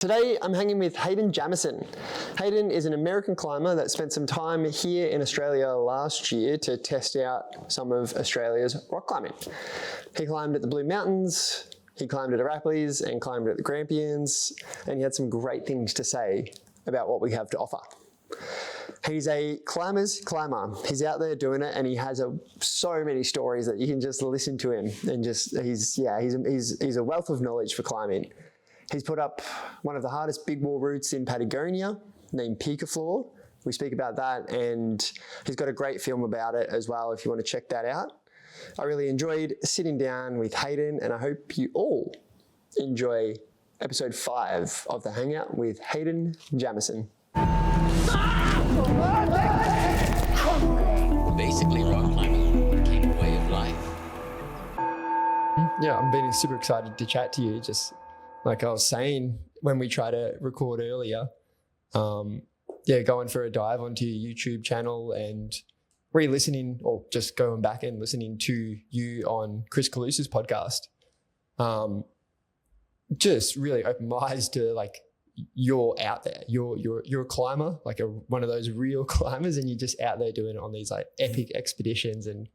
Today, I'm hanging with Hayden Jamison. Hayden is an American climber that spent some time here in Australia last year to test out some of Australia's rock climbing. He climbed at the Blue Mountains, he climbed at Arapiles and climbed at the Grampians, and he had some great things to say about what we have to offer. He's a climber's climber. He's out there doing it, and he has so many stories that you can just listen to him, and he's a wealth of knowledge for climbing. He's put up one of the hardest big wall routes in Patagonia named Pakestan. We speak about that, and he's got a great film about it as well if you want to check that out. I really enjoyed sitting down with Hayden, and I hope you all enjoy episode 5 of The Hangout with Hayden Jamison. Basically, rock climbing became a way of life. Yeah, I'm being super excited to chat to you. Just like I was saying when we tried to record earlier, going for a dive onto your YouTube channel and re-listening or just going back and listening to you on Chris Calusa's podcast, just really opened my eyes to like you're out there. You're a climber, like one of those real climbers, and you're just out there doing it on these like epic expeditions. And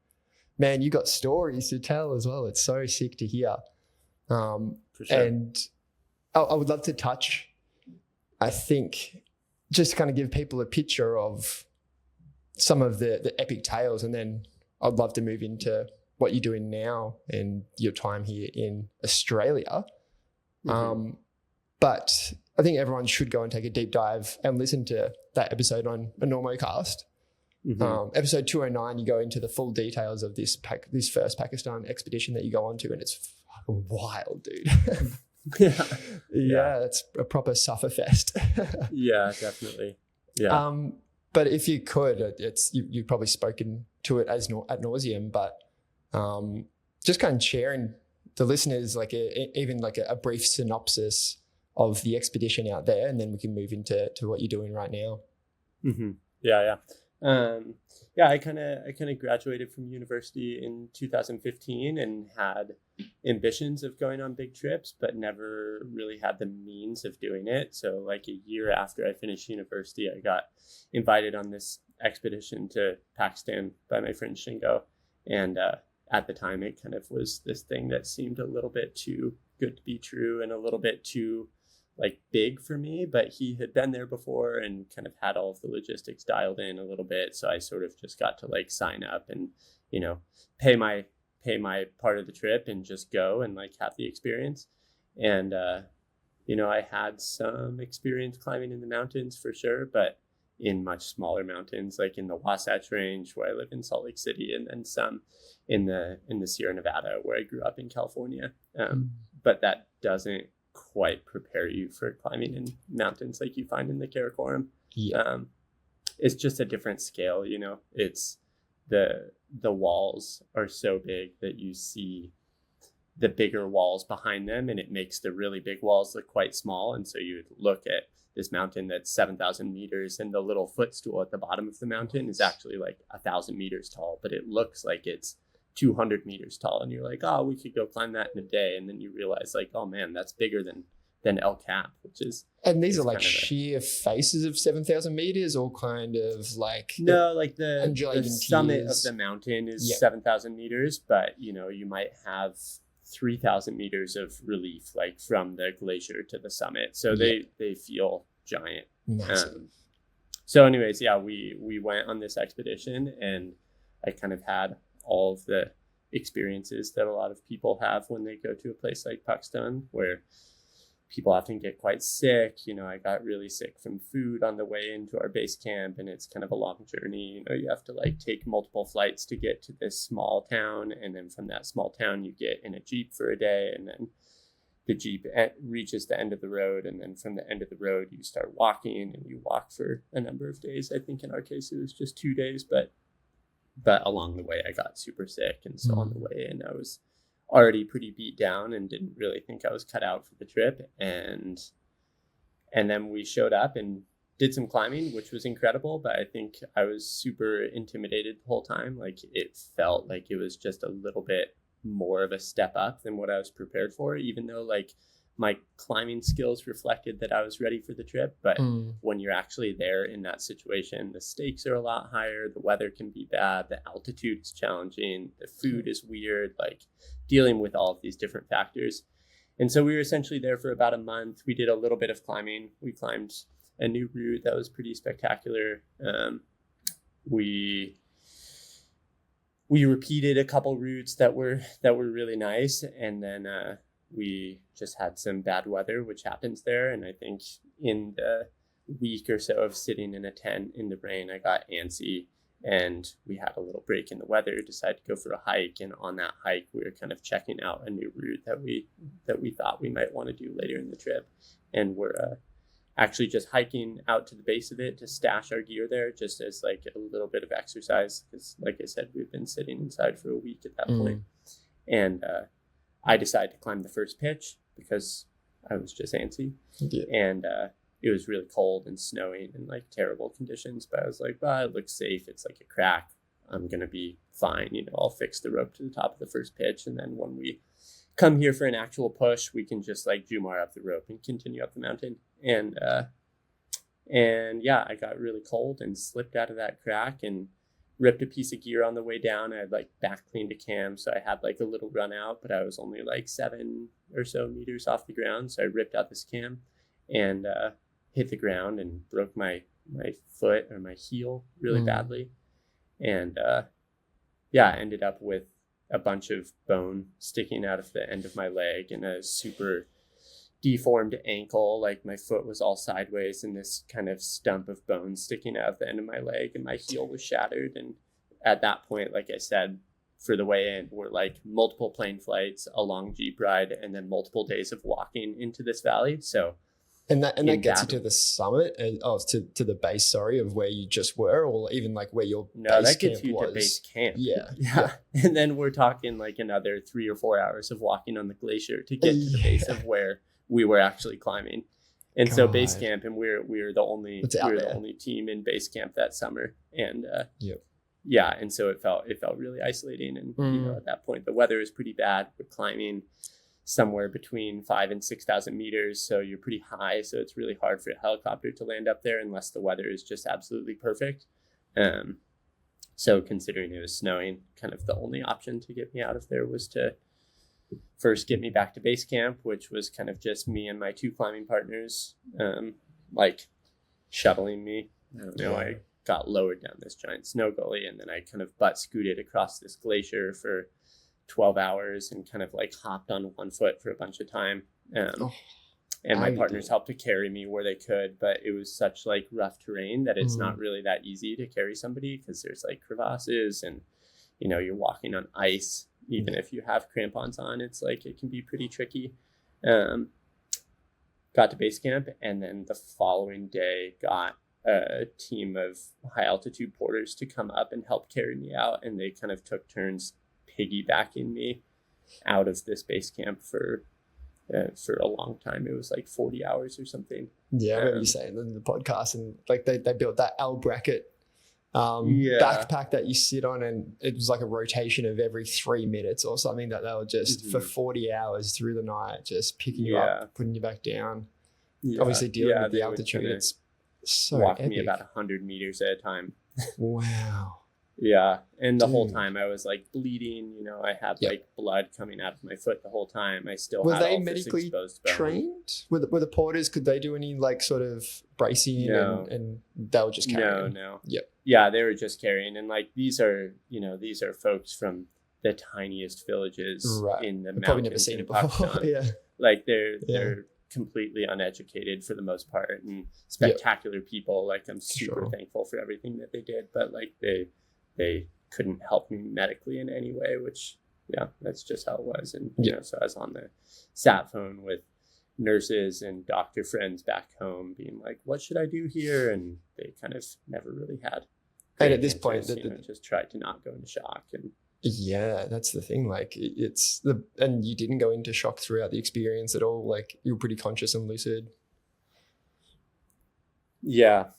man, you got stories to tell as well. It's so sick to hear. For sure. And I would love to touch, I think, just kind of give people a picture of some of the epic tales, and then I'd love to move into what you're doing now and your time here in Australia. Mm-hmm. But I think everyone should go and take a deep dive and listen to that episode on a Normocast. Mm-hmm. Episode 209, you go into the full details of this first Pakistan expedition that you go on to, and it's fucking wild, dude. Yeah, it's a proper sufferfest. Yeah, definitely. Yeah. But if you could, you've probably spoken to it ad nauseum, but just kind of sharing the listeners like a brief synopsis of the expedition out there, and then we can move into what you're doing right now. Mm-hmm. Yeah. I kind of graduated from university in 2015 and had ambitions of going on big trips, but never really had the means of doing it. So like a year after I finished university, I got invited on this expedition to Pakistan by my friend Shingo. And at the time, it kind of was this thing that seemed a little bit too good to be true and a little bit too like big for me, but he had been there before and kind of had all of the logistics dialed in a little bit. So I sort of just got to like sign up and, pay my part of the trip and just go and like have the experience. And, I had some experience climbing in the mountains for sure, but in much smaller mountains, like in the Wasatch Range where I live in Salt Lake City, and then some in the Sierra Nevada where I grew up in California. But that doesn't quite prepare you for climbing in mountains like you find in the Karakoram. Yeah. It's just a different scale, it's the walls are so big that you see the bigger walls behind them, and it makes the really big walls look quite small. And so you look at this mountain that's 7,000 meters, and the little footstool at the bottom of the mountain is actually like 1,000 meters tall, but it looks like it's 200 meters tall, and you're like, oh, we could go climb that in a day. And then you realize like, oh man, that's bigger than El Cap, which is, and these are like sheer faces of 7,000 meters, or kind of like the summit of the mountain is 7,000 meters, but you might have 3,000 meters of relief like from the glacier to the summit, so they feel giant. So anyways, we went on this expedition, and I kind of had all of the experiences that a lot of people have when they go to a place like Pakistan, where people often get quite sick. I got really sick from food on the way into our base camp, and it's kind of a long journey. You have to like take multiple flights to get to this small town, and then from that small town you get in a Jeep for a day, and then the Jeep reaches the end of the road, and then from the end of the road you start walking, and you walk for a number of days. I think in our case it was just 2 days, but along the way I got super sick, and so on the way in I was already pretty beat down and didn't really think I was cut out for the trip. And then we showed up and did some climbing, which was incredible, but I think I was super intimidated the whole time. Like it felt like it was just a little bit more of a step up than what I was prepared for, even though like my climbing skills reflected that I was ready for the trip. But when you're actually there in that situation, the stakes are a lot higher. The weather can be bad. The altitude is challenging. The food is weird, like dealing with all of these different factors. And so we were essentially there for about a month. We did a little bit of climbing. We climbed a new route that was pretty spectacular. We repeated a couple routes that were really nice, and then we just had some bad weather, which happens there. And I think in the week or so of sitting in a tent in the rain, I got antsy, and we had a little break in the weather, decided to go for a hike. And on that hike, we were kind of checking out a new route that we thought we might want to do later in the trip. And we're actually just hiking out to the base of it to stash our gear there, just as like a little bit of exercise. Because like I said, we've been sitting inside for a week at that point. And I decided to climb the first pitch because I was just antsy. And it was really cold and snowing and like terrible conditions. But I was like, well, it looks safe. It's like a crack. I'm going to be fine. You know, I'll fix the rope to the top of the first pitch. And then when we come here for an actual push, we can just like Jumar up the rope and continue up the mountain. And yeah, I got really cold and slipped out of that crack and ripped a piece of gear on the way down. I had like back cleaned a cam, so I had like a little run out, but I was only like 7 or so meters off the ground. So I ripped out this cam and hit the ground and broke my foot or my heel really badly. And yeah, I ended up with a bunch of bone sticking out of the end of my leg and a super deformed ankle. Like my foot was all sideways and this kind of stump of bone sticking out of the end of my leg, and my heel was shattered. And at that point, like I said, for the way in, were like multiple plane flights, a long Jeep ride, and then multiple days of walking into this valley. So And that gets you to the summit, to the base, of where you just were, or even like where your base that gets camp you was. to base camp. Yeah. And then we're talking like another 3 or 4 hours of walking on the glacier to get to the base of where we were actually climbing. And so base camp, and we were the only team in base camp that summer. And yeah, and so it felt really isolating. And you know, at that point the weather is pretty bad. We're climbing somewhere between 5,000 and 6,000 meters, so you're pretty high, so it's really hard for a helicopter to land up there unless the weather is just absolutely perfect. So considering it was snowing, kind of the only option to get me out of there was to first get me back to base camp, which was kind of just me and my 2 climbing partners like shoveling me. I don't know, I got lowered down this giant snow gully, and then I kind of butt scooted across this glacier for 12 hours and kind of like hopped on one foot for a bunch of time. And my partners helped to carry me where they could, but it was such like rough terrain that it's not really that easy to carry somebody, because there's like crevasses and, you know, you're walking on ice. Even if you have crampons on, it's like, it can be pretty tricky. Got to base camp, and then the following day got a team of high altitude porters to come up and help carry me out. And they kind of took turns piggybacking me out of this base camp for a long time. It was like 40 hours or something. Yeah, I remember you saying in the podcast, and like they built that L bracket backpack that you sit on, and it was like a rotation of every 3 minutes or something, that they were just for 40 hours through the night just picking you up, putting you back down. Obviously dealing with the altitude, it's so walked epic. me about 100 meters at a time. Wow. Yeah, and the whole time I was like bleeding. You know, I had like blood coming out of my foot the whole time. I still had all this exposed bone. Trained? Were the porters? Could they do any like sort of bracing? No. and they were just carrying? No. Yep. Yeah, they were just carrying, and like these are folks from the tiniest villages in the mountains. Probably never seen it before. Pakistan. Like they're completely uneducated for the most part, and spectacular people. Like I'm super thankful for everything that they did, but like they couldn't help me medically in any way, which that's just how it was. And you know, so I was on the sat phone with nurses and doctor friends back home being like, what should I do here? And they kind of never really had. And at this point, just tried to not go into shock. And yeah, that's the thing. Like and you didn't go into shock throughout the experience at all. Like you were pretty conscious and lucid. Yeah.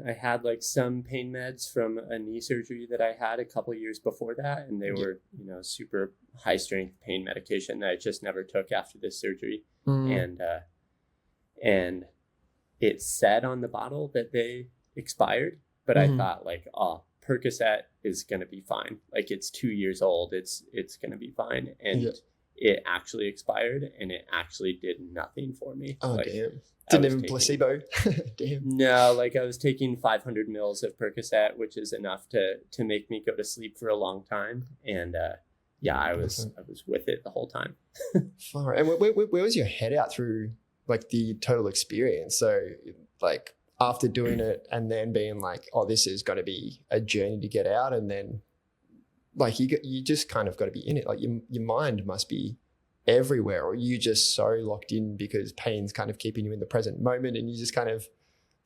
I had like some pain meds from a knee surgery that I had a couple of years before that, and they were, super high strength pain medication that I just never took after this surgery. and it said on the bottle that they expired, but I thought like, oh, Percocet is going to be fine. Like it's 2 years old. It's going to be fine. And it actually expired and it actually did nothing for me. Oh, like, damn. Didn't even placebo. Damn. No, like I was taking 500 mils of Percocet, which is enough to make me go to sleep for a long time. And I was with it the whole time. Far. And where was your head out through like the total experience? So like after doing it and then being like, oh, this is going to be a journey to get out, and then like you just kind of got to be in it. Like your mind must be everywhere, or you just so locked in because pain's kind of keeping you in the present moment, and you just kind of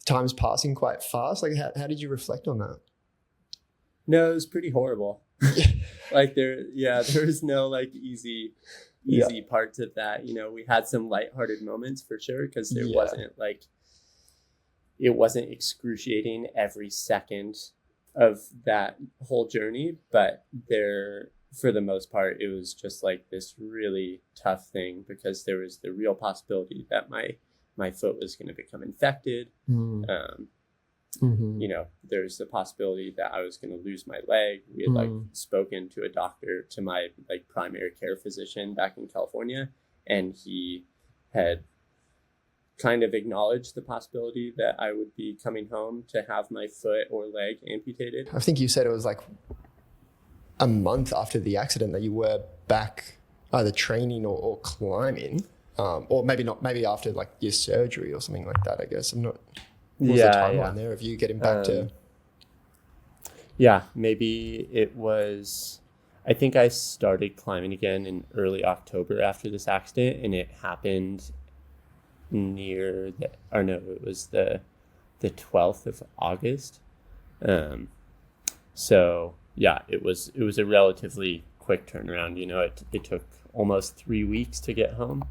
time's passing quite fast. Like how did you reflect on that? No, it was pretty horrible. Like there was no like easy parts of that. You know, we had some lighthearted moments for sure, because there wasn't like, it wasn't excruciating every second of that whole journey, but there, for the most part, it was just like this really tough thing, because there was the real possibility that my foot was going to become infected. You know, there's the possibility that I was going to lose my leg. We had like spoken to a doctor, to my like primary care physician back in California, and he had kind of acknowledged the possibility that I would be coming home to have my foot or leg amputated. I think you said it was like a month after the accident that you were back either training or climbing, or maybe after like your surgery or something like that, I guess. I'm not... What was the timeline there of you getting back to... Yeah, maybe it was... I think I started climbing again in early October after this accident, and it happened near the... Or no, it was the 12th of August. So, yeah, it was a relatively quick turnaround. You know, it took almost 3 weeks to get home.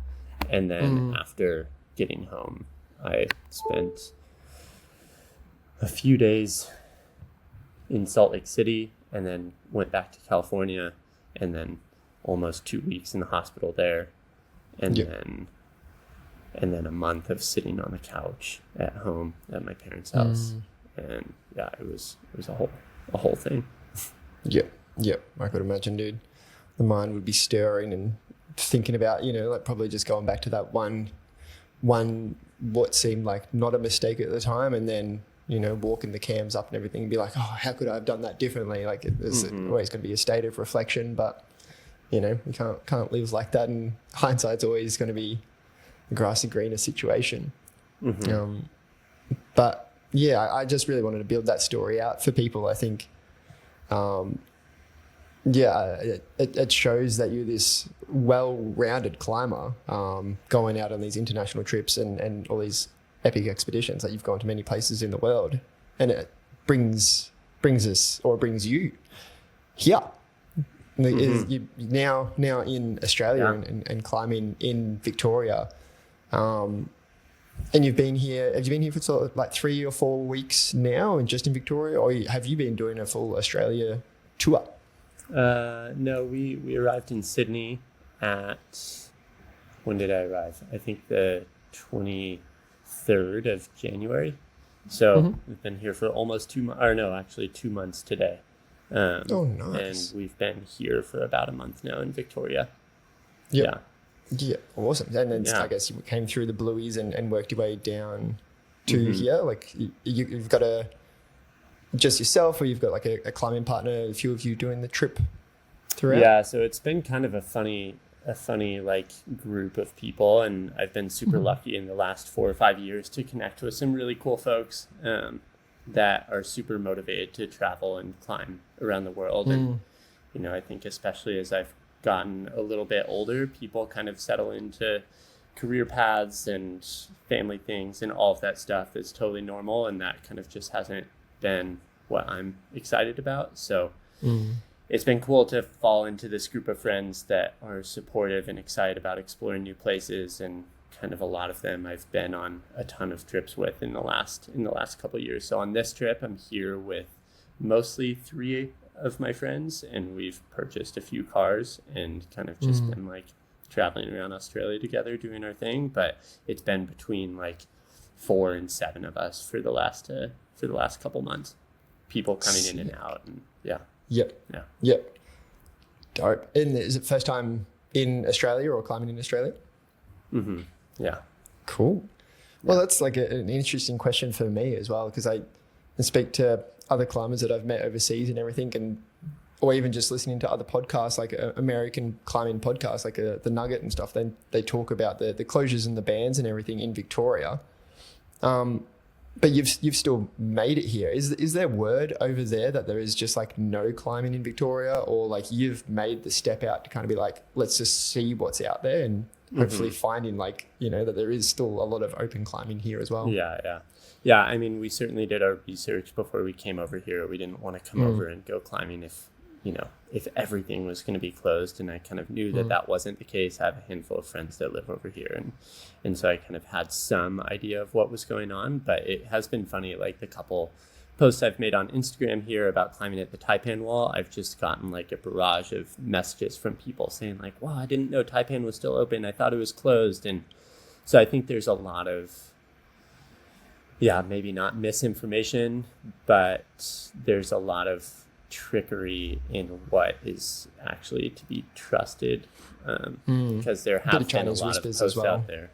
And then after getting home, I spent a few days in Salt Lake City, and then went back to California, and then almost 2 weeks in the hospital there, and then a month of sitting on the couch at home at my parents' house. And yeah, it was a whole thing. Yep. I could imagine, dude. The mind would be stirring and thinking about, you know, like probably just going back to that one what seemed like not a mistake at the time, and then, you know, walking the cams up and everything and be like, oh, how could I have done that differently? Like it's always going to be a state of reflection, but, you know, you can't live like that. And hindsight's always going to be a grassy greener situation. But yeah, I just really wanted to build that story out for people. I think, it shows that you're this well-rounded climber, going out on these international trips and all these epic expeditions that you've gone to many places in the world, and it brings you here. You now in Australia and climbing in Victoria, and you've been here. Have you been here for sort of like 3 or 4 weeks now, and just in Victoria, or have you been doing a full Australia tour? No, we arrived in Sydney when did I arrive? I think the 23rd of January. So we've been here for almost 2 months, or no, actually 2 months today. Nice. And we've been here for about a month now in Victoria. Yeah, awesome. And then I guess you came through the Blueies and worked your way down to here. Like you've got just yourself, or you've got like a climbing partner, a few of you doing the trip throughout? Yeah, so it's been kind of a funny like group of people, and I've been super lucky in the last 4 or 5 years to connect with some really cool folks that are super motivated to travel and climb around the world. And, you know, I think especially as I've gotten a little bit older, people kind of settle into career paths and family things, and all of that stuff is totally normal, and that kind of just hasn't been what I'm excited about. So it's been cool to fall into this group of friends that are supportive and excited about exploring new places, and kind of a lot of them I've been on a ton of trips with in the last couple of years. So on this trip, I'm here with mostly 3 of my friends, and we've purchased a few cars and kind of just been like traveling around Australia together doing our thing, but it's been between like 4 and 7 of us for the last couple months. People coming in and out, and Yep. yeah. Yep. Dope. And is it first time in Australia or climbing in Australia? Mm-hmm. Yeah. Cool. Well, that's like an interesting question for me as well, because I speak to other climbers that I've met overseas and everything, or even just listening to other podcasts, like American climbing podcasts, like the Nugget and stuff. Then they talk about the closures and the bans and everything in Victoria. But you've still made it here. Is there word over there that there is just like no climbing in Victoria, or like you've made the step out to kind of be like, let's just see what's out there and hopefully finding like, that there is still a lot of open climbing here as well? Yeah. I mean, we certainly did our research before we came over here. We didn't want to come over and go climbing if everything was going to be closed, and I kind of knew that wasn't the case. I have a handful of friends that live over here, and so I kind of had some idea of what was going on. But it has been funny, like the couple posts I've made on Instagram here about climbing at the Taipan wall, I've just gotten like a barrage of messages from people saying like, wow, I didn't know Taipan was still open, I thought it was closed. And so I think there's a lot of, maybe not misinformation, but there's a lot of trickery in what is actually to be trusted, because there have been a lot of posts out there.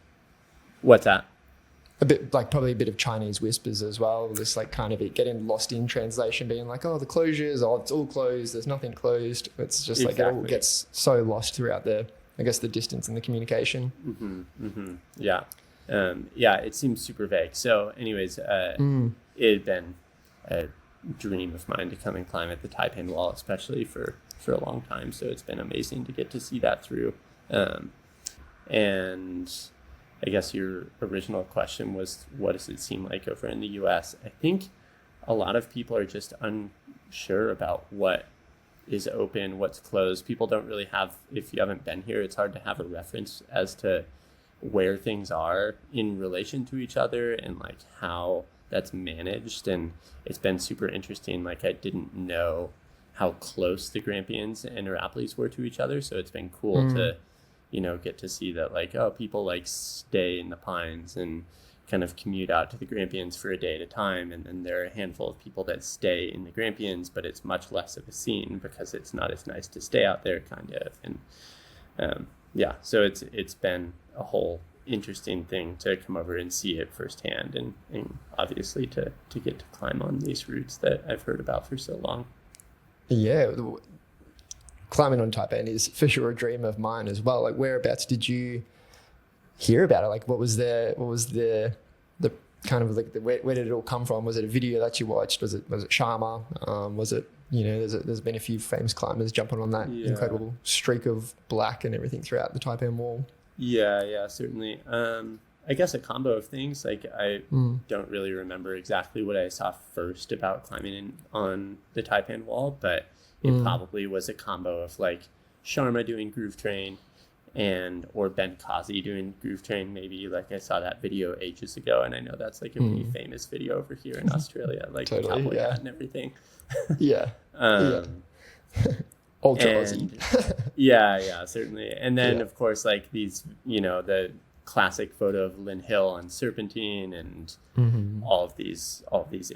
What's that? Probably a bit of Chinese whispers as well. This like kind of it getting lost in translation, being like, oh, the closures, it's all closed. There's nothing closed. It's just like it all gets so lost throughout the distance and the communication. Yeah. It seems super vague. So anyways, it had been a dream of mine to come and climb at the Taipan wall, especially for a long time. So it's been amazing to get to see that through. And I guess your original question was, what does it seem like over in the US? I think a lot of people are just unsure about what is open, what's closed. People don't really have, if you haven't been here, it's hard to have a reference as to where things are in relation to each other and like how that's managed. And it's been super interesting. Like I didn't know how close the Grampians and Arapalis were to each other. So it's been cool to get to see that like, oh, people like stay in the Pines and kind of commute out to the Grampians for a day at a time. And then there are a handful of people that stay in the Grampians, but it's much less of a scene because it's not as nice to stay out there kind of. And so it's been a whole interesting thing to come over and see it firsthand, and obviously to get to climb on these routes that I've heard about for so long. Yeah. Climbing on Taipan is for sure a dream of mine as well. Like, whereabouts did you hear about it? Like, what was the kind of like where did it all come from? Was it a video that you watched? Was it Sharma? Was it there's been a few famous climbers jumping on that incredible streak of black and everything throughout the Taipan wall? Yeah, certainly. I guess a combo of things. Like I don't really remember exactly what I saw first about climbing on the Taipan wall, but it probably was a combo of like Sharma doing Groove Train or Ben Kazi doing Groove Train. Maybe like I saw that video ages ago, and I know that's like a pretty famous video over here in Australia, like the cowboy hat and everything. Ultra Aussie. yeah, certainly. And then of course like these, the classic photo of Lynn Hill on Serpentine and all of these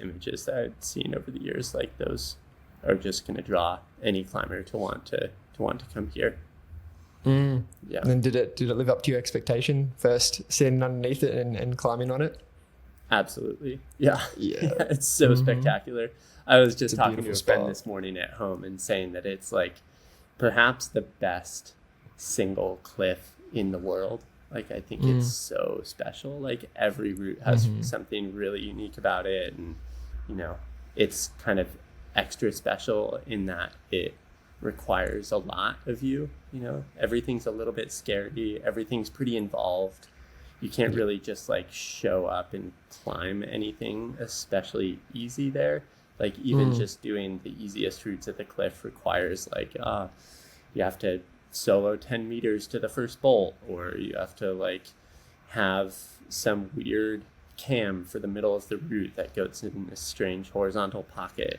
images that I've seen over the years. Like those are just going to draw any climber to want to come here. And then did it live up to your expectation first sitting underneath it and climbing on it? Absolutely. Yeah. It's so spectacular. I was just talking to a friend this morning at home and saying that it's like perhaps the best single cliff in the world. Like I think it's so special. Like every route has something really unique about it, and it's kind of extra special in that it requires a lot of you. Everything's a little bit scary, everything's pretty involved. You can't really just like show up and climb anything especially easy there. Like even just doing the easiest routes at the cliff requires like you have to solo 10 meters to the first bolt, or you have to like have some weird cam for the middle of the route that goes in this strange horizontal pocket,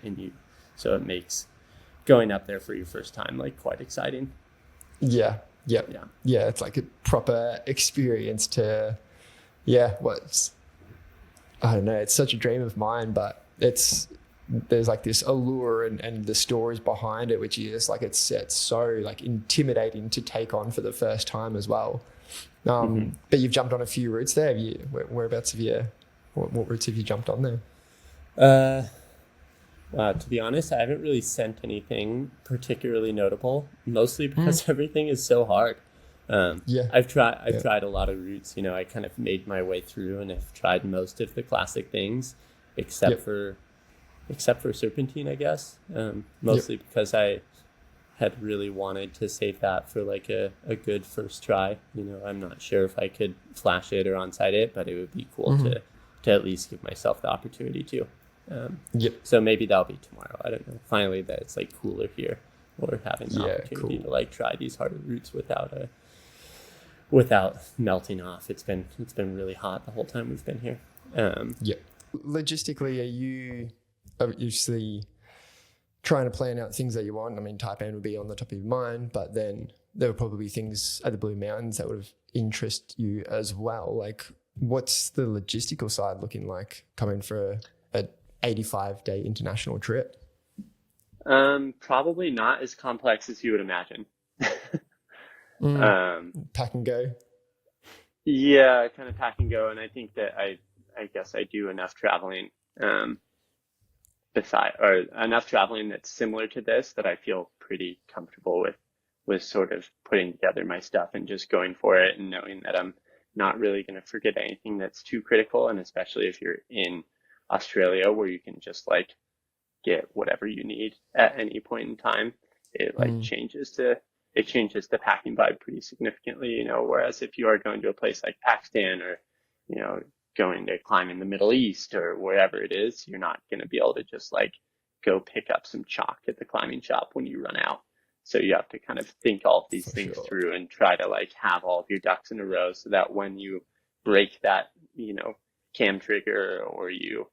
so it makes going up there for your first time like quite exciting. Yeah, Yep. Yeah. Yeah, it's like a proper experience to, what's, I don't know, it's such a dream of mine, but there's like this allure and the stories behind it, which is like, it's so like intimidating to take on for the first time as well. But you've jumped on a few routes there. Whereabouts what routes have you jumped on there? To be honest, I haven't really sent anything particularly notable, mostly because everything is so hard. I've tried a lot of routes. You know, I kind of made my way through and have tried most of the classic things, except for Serpentine, I guess. Mostly because I had really wanted to save that for like a good first try. You know, I'm not sure if I could flash it or onsite it, but it would be cool to at least give myself the opportunity to. So maybe that'll be tomorrow. I don't know. Finally, that it's like cooler here, or having the opportunity to like try these harder routes without melting off. It's been really hot the whole time we've been here. Logistically, are you obviously trying to plan out things that you want? I mean, Taipan would be on the top of your mind, but then there would probably be things at the Blue Mountains that would interest you as well. Like, what's the logistical side looking like coming for a 85-day international trip? Probably not as complex as you would imagine. Pack and go. Yeah, kind of pack and go, and I think that I guess I do enough traveling enough traveling that's similar to this that I feel pretty comfortable with sort of putting together my stuff and just going for it, and knowing that I'm not really going to forget anything that's too critical. And especially if you're in Australia, where you can just like get whatever you need at any point in time, it like changes the packing vibe pretty significantly, you know. Whereas if you are going to a place like Pakistan, or, you know, going to climb in the Middle East or wherever it is, you're not going to be able to just like go pick up some chalk at the climbing shop when you run out. So you have to kind of think all of these things through and try to like have all of your ducks in a row, so that when you break that, you know, cam trigger, or you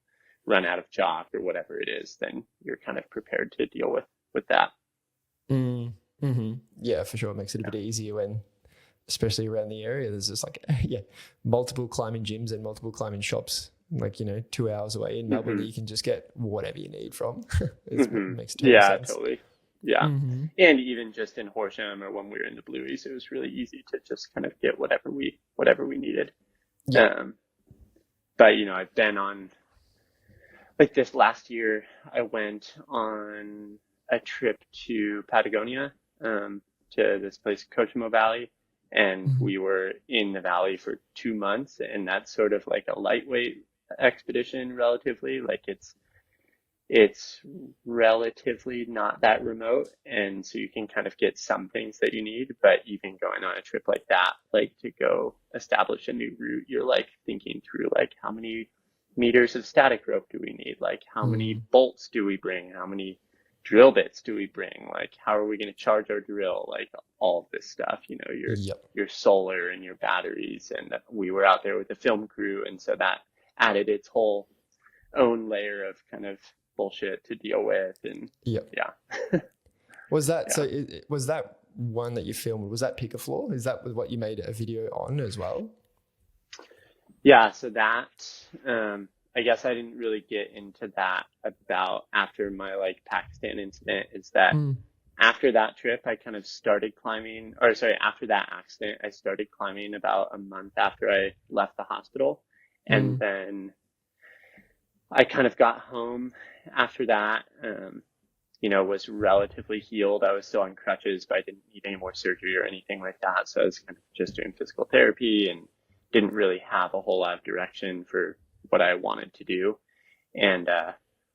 run out of chalk or whatever it is, then you're kind of prepared to deal with that. Yeah, for sure. It makes it a bit easier when, especially around the area, there's just like, multiple climbing gyms and multiple climbing shops, like, you know, 2 hours away in Melbourne that you can just get whatever you need from. It makes total sense. Totally. Yeah. And even just in Horsham, or when we were in the Blueies, it was really easy to just kind of get whatever we needed. But, you know, I've been on, like this last year, I went on a trip to Patagonia, to this place, Cochimo Valley. And we were in the valley for 2 months, and that's sort of like a lightweight expedition, relatively. Like it's relatively not that remote, and so you can kind of get some things that you need. But even going on a trip like that, like to go establish a new route, you're like thinking through like, how many meters of static rope do we need? Like, how many bolts do we bring? How many drill bits do we bring? Like, how are we going to charge our drill? Like, all of this stuff, you know, your solar and your batteries. And we were out there with a film crew, and so that added its whole own layer of kind of bullshit to deal with. And was that so? Was that one that you filmed? Was that Picafloor? Is that what you made a video on as well? Yeah. So that I guess I didn't really get into that about after my like Pakistan incident. Is that after that trip, I kind of started climbing, or sorry, after that accident, I started climbing about a month after I left the hospital. And then I kind of got home after that, you know, was relatively healed. I was still on crutches, but I didn't need any more surgery or anything like that. So I was kind of just doing physical therapy and didn't really have a whole lot of direction for what I wanted to do. And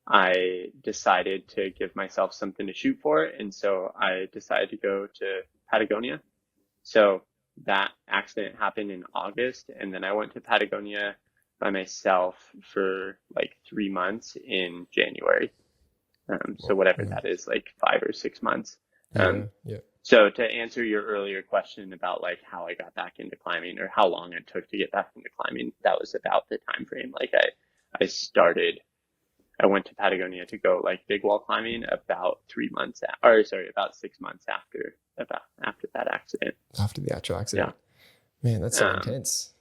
I decided to give myself something to shoot for. And so I decided to go to Patagonia. So that accident happened in August. And then I went to Patagonia by myself for like 3 months in January. So whatever that is, like 5 or 6 months. So to answer your earlier question about like how I got back into climbing, or how long it took to get back into climbing, that was about the time frame. Like I went to Patagonia to go like big wall climbing about about 6 months after that accident. After the actual accident. Man, that's so intense.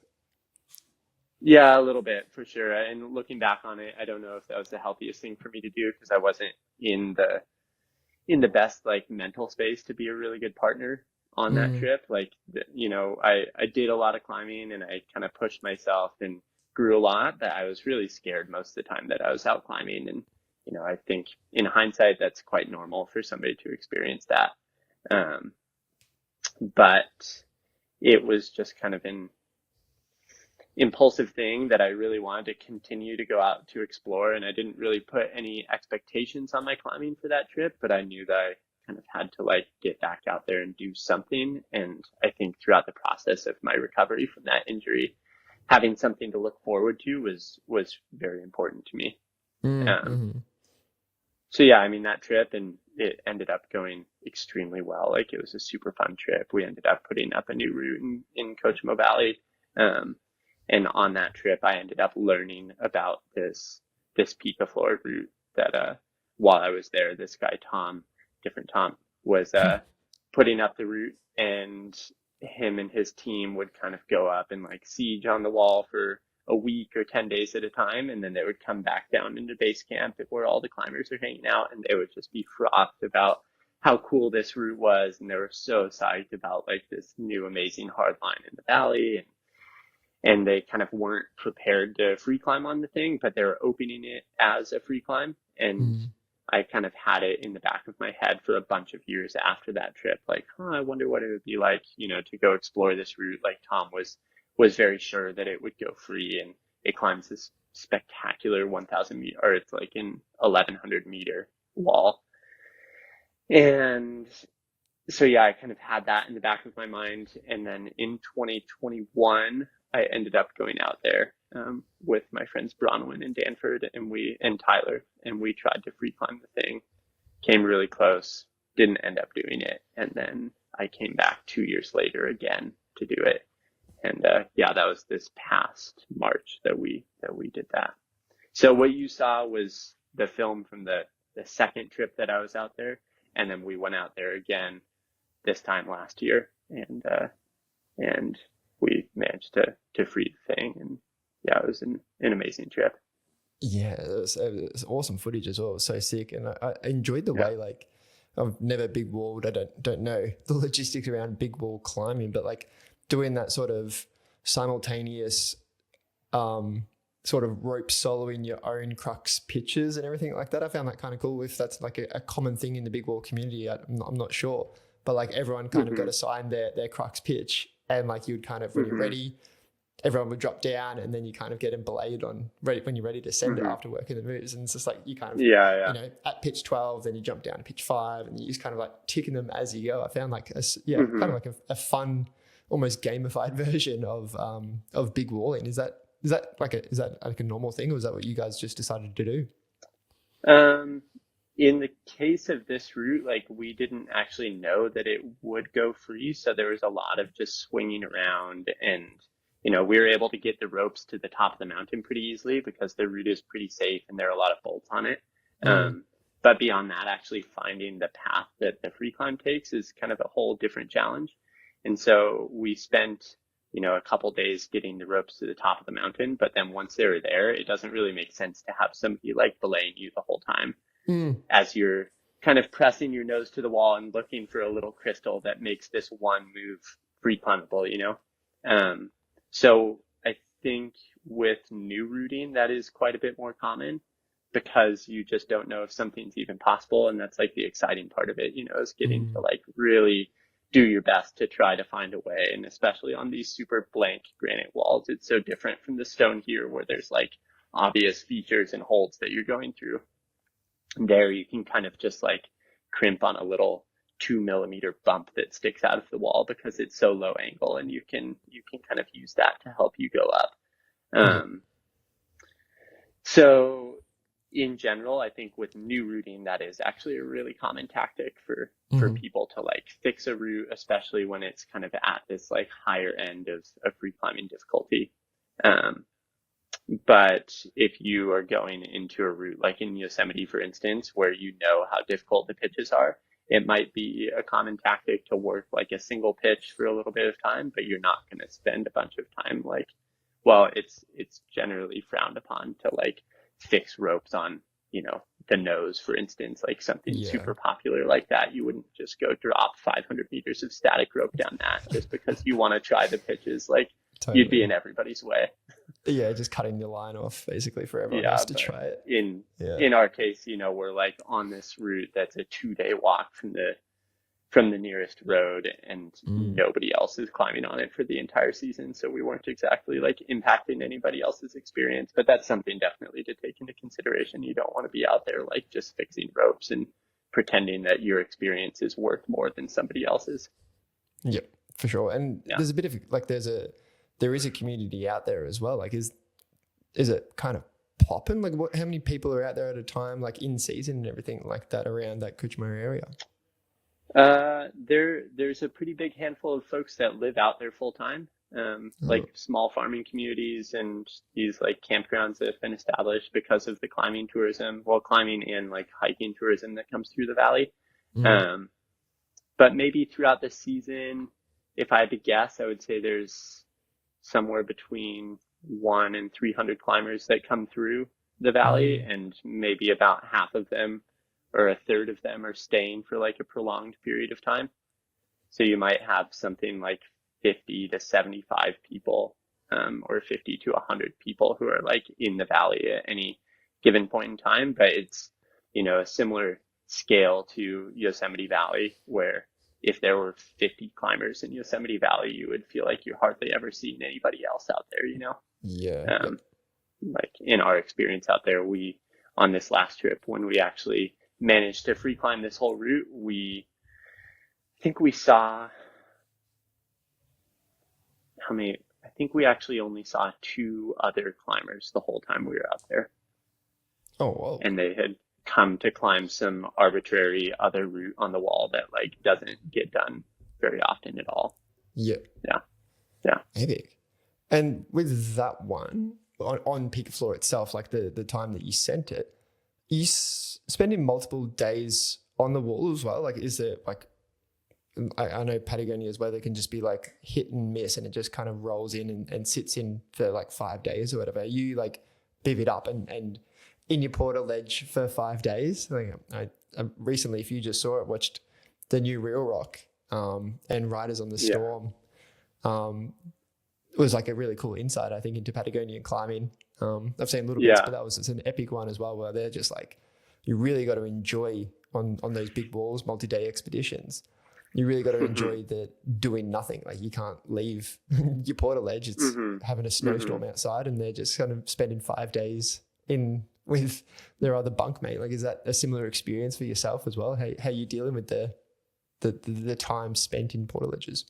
Yeah, a little bit for sure. And looking back on it, I don't know if that was the healthiest thing for me to do, because I wasn't in the best like mental space to be a really good partner on that trip. Like, I did a lot of climbing and I kind of pushed myself and grew a lot, but I was really scared most of the time that I was out climbing. And, I think in hindsight, that's quite normal for somebody to experience that. But it was just kind of an impulsive thing that I really wanted to continue to go out to explore. And I didn't really put any expectations on my climbing for that trip, but I knew that I kind of had to like get back out there and do something. And I think throughout the process of my recovery from that injury, having something to look forward to was very important to me. So yeah, I mean, that trip, and it ended up going extremely well. Like, it was a super fun trip. We ended up putting up a new route in Coachamo Valley. And on that trip, I ended up learning about this Picaflor route that, while I was there, this guy, different Tom, was, putting up the route, and him and his team would kind of go up and like siege on the wall for a week or 10 days at a time. And then they would come back down into base camp where all the climbers are hanging out, and they would just be frothed about how cool this route was. And they were so psyched about like this new amazing hard line in the valley. And they kind of weren't prepared to free climb on the thing, but they were opening it as a free climb. And I kind of had it in the back of my head for a bunch of years after that trip. Like, I wonder what it would be like, to go explore this route. Like, Tom was very sure that it would go free, and it climbs this spectacular 1,000 meter, or it's like an 1,100 meter wall. And so, yeah, I kind of had that in the back of my mind. And then in 2021, I ended up going out there with my friends Bronwyn and Danford and Tyler, and we tried to free climb the thing. Came really close, didn't end up doing it, and then I came back 2 years later again to do it. And that was this past March that we did that. So what you saw was the film from the second trip that I was out there, and then we went out there again this time last year, and we managed to free the thing. And yeah, it was an amazing trip. Yeah, it was awesome footage as well. It was so sick. And I enjoyed the way, like, I've never big walled. I don't know the logistics around big wall climbing, but like doing that sort of simultaneous sort of rope soloing your own crux pitches and everything like that. I found that kind of cool. If that's like a common thing in the big wall community, I'm not sure. But like everyone kind of got assigned their crux pitch, and like you'd kind of, when you're ready, everyone would drop down, and then you kind of get embelayed on when you're ready to send it after working the moves. And it's just like you kind of, at pitch 12, then you jump down to pitch 5, and you just kind of like ticking them as you go. I found like kind of like a fun, almost gamified version of big walling. Is that like a normal thing, or is that what you guys just decided to do? In the case of this route, like, we didn't actually know that it would go free, so there was a lot of just swinging around, and we were able to get the ropes to the top of the mountain pretty easily because the route is pretty safe and there are a lot of bolts on it. But beyond that, actually finding the path that the free climb takes is kind of a whole different challenge. And so we spent a couple days getting the ropes to the top of the mountain, but then once they were there, it doesn't really make sense to have somebody like belaying you the whole time as you're kind of pressing your nose to the wall and looking for a little crystal that makes this one move free climbable, So I think with new routing, that is quite a bit more common, because you just don't know if something's even possible. And that's like the exciting part of it, is getting to like really do your best to try to find a way. And especially on these super blank granite walls, it's so different from the stone here, where there's like obvious features and holds that you're going through. And there you can kind of just like crimp on a little 2 millimeter bump that sticks out of the wall because it's so low angle, and you can kind of use that to help you go up. So in general, I think with new routing, that is actually a really common tactic for people to like fix a route, especially when it's kind of at this like higher end of free climbing difficulty. But if you are going into a route like in Yosemite, for instance, where you know how difficult the pitches are, it might be a common tactic to work like a single pitch for a little bit of time, but you're not going to spend a bunch of time like, well, it's generally frowned upon to like fix ropes on, the nose, for instance, like something super popular like that. You wouldn't just go drop 500 meters of static rope down that just because you want to try the pitches. Like you'd be in everybody's way. Yeah, just cutting your line off basically for everyone else to try it. In our case, we're like on this route that's a 2-day walk from the nearest road, and nobody else is climbing on it for the entire season. So we weren't exactly like impacting anybody else's experience, but that's something definitely to take into consideration. You don't want to be out there like just fixing ropes and pretending that your experience is worth more than somebody else's. Yep, for sure. And there's a bit of like, there is a community out there as well. Like, is it kind of popping? Like how many people are out there at a time, like in season and everything like that around that Kuchmo area? There's a pretty big handful of folks that live out there full time, like small farming communities and these like campgrounds that have been established because of the climbing tourism, climbing and like hiking tourism that comes through the valley. But maybe throughout the season, if I had to guess, I would say there's somewhere between 100 and 300 climbers that come through the valley, and maybe about half of them or a third of them are staying for like a prolonged period of time. So you might have something like 50 to 75 people, or 50 to 100 people who are like in the valley at any given point in time. But it's, a similar scale to Yosemite Valley, where if there were 50 climbers in Yosemite Valley, you would feel like you're hardly ever seeing anybody else out there, Yeah. Like in our experience out there, on this last trip, when we actually managed to free climb this whole route, I think we actually only saw 2 other climbers the whole time we were out there. Oh, wow. And they had come to climb some arbitrary other route on the wall that like doesn't get done very often at all. Yeah. Epic. And with that one on Picaflor itself, like the time that you sent it, you spending multiple days on the wall as well? Like, is there like, I know Patagonia is where they can just be like hit and miss and it just kind of rolls in and sits in for like 5 days or whatever. You like bivvied up and in your porter ledge for 5 days. Like I recently, if you just saw it, watched the new Real Rock and Riders on the Storm. It was like a really cool insight, I think, into Patagonian climbing. I've seen little bits, but that was an epic one as well, where they're just like, you really got to enjoy on those big walls, multi-day expeditions. You really got to enjoy the doing nothing. Like you can't leave your porter ledge. It's having a snowstorm outside, and they're just kind of spending 5 days in with their other bunkmate. Like, is that a similar experience for yourself as well? How you dealing with the time spent in porter ledges?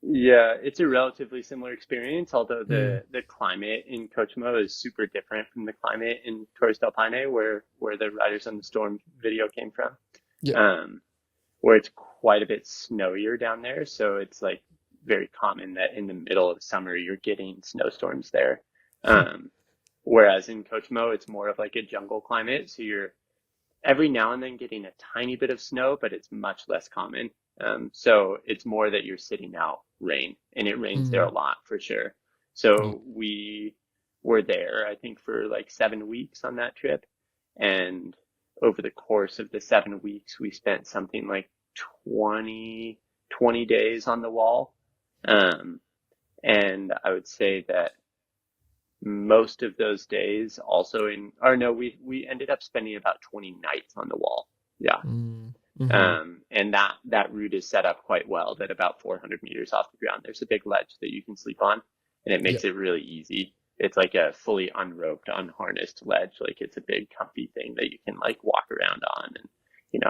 Yeah, it's a relatively similar experience, although the climate in Cochimo is super different from the climate in Torres del Paine, where the Riders on the Storm video came from. Yeah. Where it's quite a bit snowier down there. So it's like very common that in the middle of summer, you're getting snowstorms there. Whereas in Cochimo, it's more of like a jungle climate. So you're every now and then getting a tiny bit of snow, but it's much less common. So it's more that you're sitting out rain, and it rains there a lot for sure. So we were there, I think, for like 7 weeks on that trip. And over the course of the 7 weeks, we spent something like 20 days on the wall. And I would say that most of those days also we ended up spending about 20 nights on the wall. Yeah. And that route is set up quite well, that about 400 meters off the ground, there's a big ledge that you can sleep on, and it makes it really easy. It's like a fully unroped, unharnessed ledge. Like it's a big comfy thing that you can like walk around on and,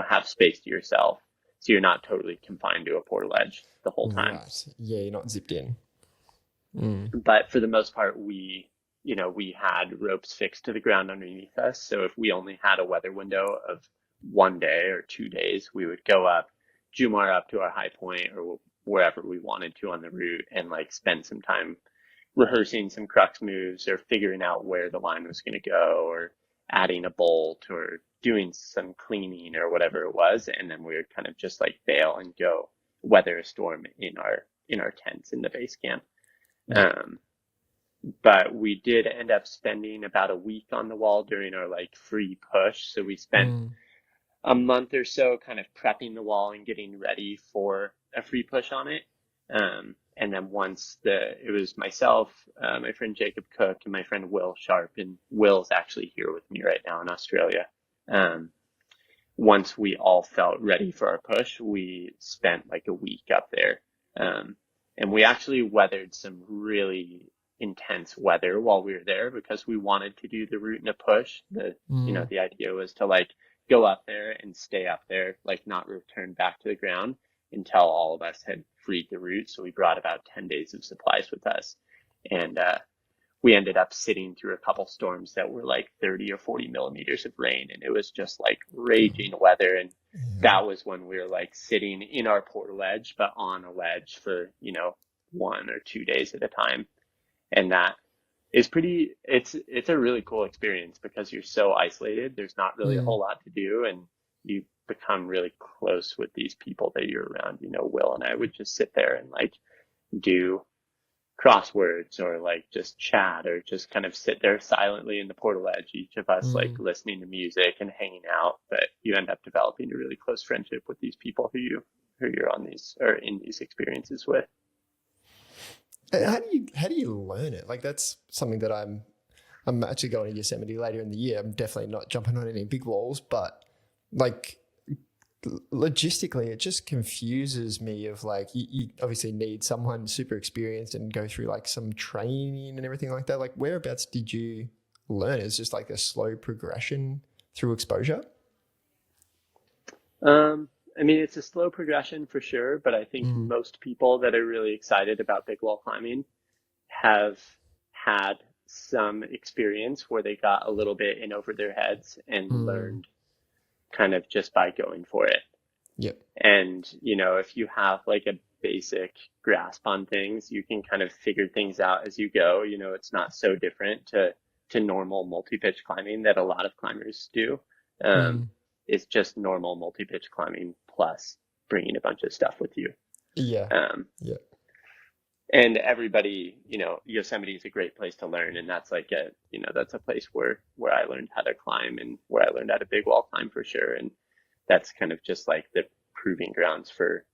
have space to yourself. So you're not totally confined to a porter ledge the whole time. Right. Yeah. You're not zipped in. But for the most part, we had ropes fixed to the ground underneath us. So if we only had a weather window of 1 day or 2 days, we would go up, Jumar up to our high point or wherever we wanted to on the route, and like spend some time rehearsing some crux moves or figuring out where the line was going to go, or adding a bolt or doing some cleaning or whatever it was, and then we would kind of just like bail and go weather a storm in our tents in the base camp. But we did end up spending about a week on the wall during our like free push. So we spent a month or so kind of prepping the wall and getting ready for a free push on it. And then once it was myself, my friend Jacob Cook, and my friend Will Sharp, and Will's actually here with me right now in Australia. Once we all felt ready for our push, we spent like a week up there. And we actually weathered some really intense weather while we were there because we wanted to do the route in a push. The idea was to like go up there and stay up there, like not return back to the ground until all of us had freed the route. So we brought about 10 days of supplies with us. And we ended up sitting through a couple storms that were like 30 or 40 millimeters of rain. And it was just like raging weather. And that was when we were like sitting in our portal ledge, but on a ledge for, 1 or 2 days at a time. And that is it's a really cool experience because you're so isolated. There's not really a whole lot to do, and you become really close with these people that you're around. Will and I would just sit there and like do crosswords or like just chat or just kind of sit there silently in the portal edge, each of us like listening to music and hanging out. But you end up developing a really close friendship with these people who you're on these or in these experiences with. How do you learn it? Like that's something that I'm actually going to Yosemite later in the year. I'm definitely not jumping on any big walls, but like logistically, it just confuses me of like, you obviously need someone super experienced and go through like some training and everything like that. Like whereabouts did you learn? It's just like a slow progression through exposure. I mean, it's a slow progression for sure, but I think most people that are really excited about big wall climbing have had some experience where they got a little bit in over their heads and learned kind of just by going for it. Yep. And, if you have like a basic grasp on things, you can kind of figure things out as you go. It's not so different to normal multi-pitch climbing that a lot of climbers do. It's just normal multi-pitch climbing plus bringing a bunch of stuff with you. Yeah. And everybody, Yosemite is a great place to learn. And that's like that's a place where I learned how to climb and where I learned how to big wall climb for sure. And that's kind of just like the proving grounds for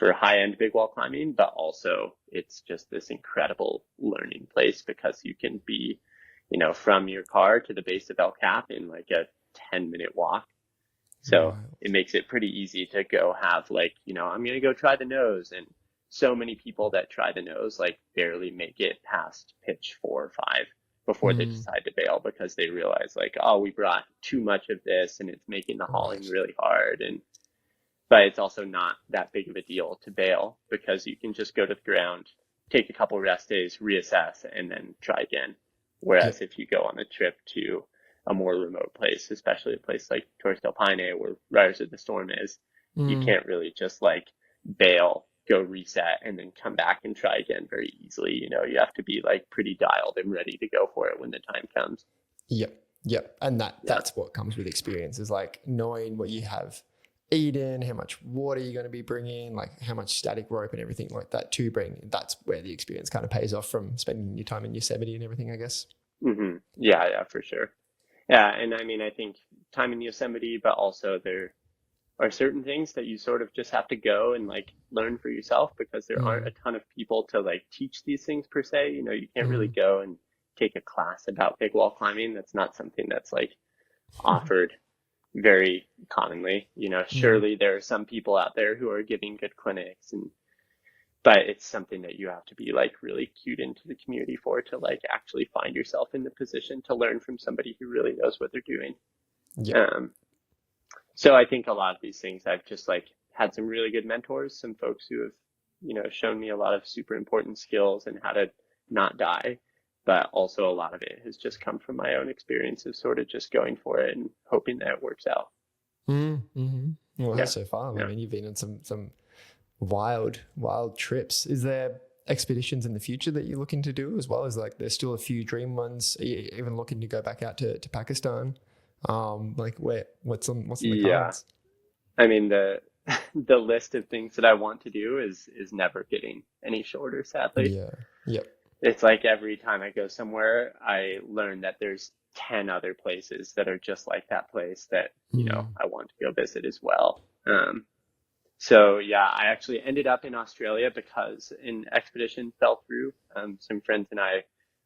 high end big wall climbing, but also it's just this incredible learning place because you can be, from your car to the base of El Cap in like a 10-minute walk. So it makes it pretty easy to go have like, I'm going to go try the nose. And so many people that try the nose, like barely make it past pitch 4 or 5 before they decide to bail because they realize like, oh, we brought too much of this and it's making the hauling really hard. But it's also not that big of a deal to bail because you can just go to the ground, take a couple rest days, reassess, and then try again. Whereas if you go on a trip to a more remote place, especially a place like Torres del Paine where Riders of the Storm is, you can't really just like bail, go reset, and then come back and try again very easily. You have to be like pretty dialed and ready to go for it when the time comes. Yep. And that's what comes with experience is like knowing what you have eaten, how much water you're going to be bringing, like how much static rope and everything like that to bring. That's where the experience kind of pays off from spending your time in Yosemite and everything, I guess. Yeah, for sure. Yeah, and I mean, I think time in Yosemite, but also there are certain things that you sort of just have to go and like learn for yourself because there aren't a ton of people to like teach these things per se. You can't really go and take a class about big wall climbing. That's not something that's like offered very commonly. Surely there are some people out there who are giving good clinics but it's something that you have to be like really cued into the community for to like actually find yourself in the position to learn from somebody who really knows what they're doing. So I think a lot of these things I've just like had some really good mentors, some folks who have, shown me a lot of super important skills and how to not die. But also a lot of it has just come from my own experience of sort of just going for it and hoping that it works out. Well, that's so far. I mean, you've been on some wild trips. Is there expeditions in the future that you're looking to do as well? As like there's still a few dream ones? Are you even looking to go back out to Pakistan? Like what's on the Yeah. cards? I mean, the the list of things that I want to do is never getting any shorter, sadly. Yeah. Yep. It's like every time I go somewhere, I learn that there's 10 other places that are just like that place that, I want to go visit as well. So yeah, I actually ended up in Australia because an expedition fell through. Some friends and I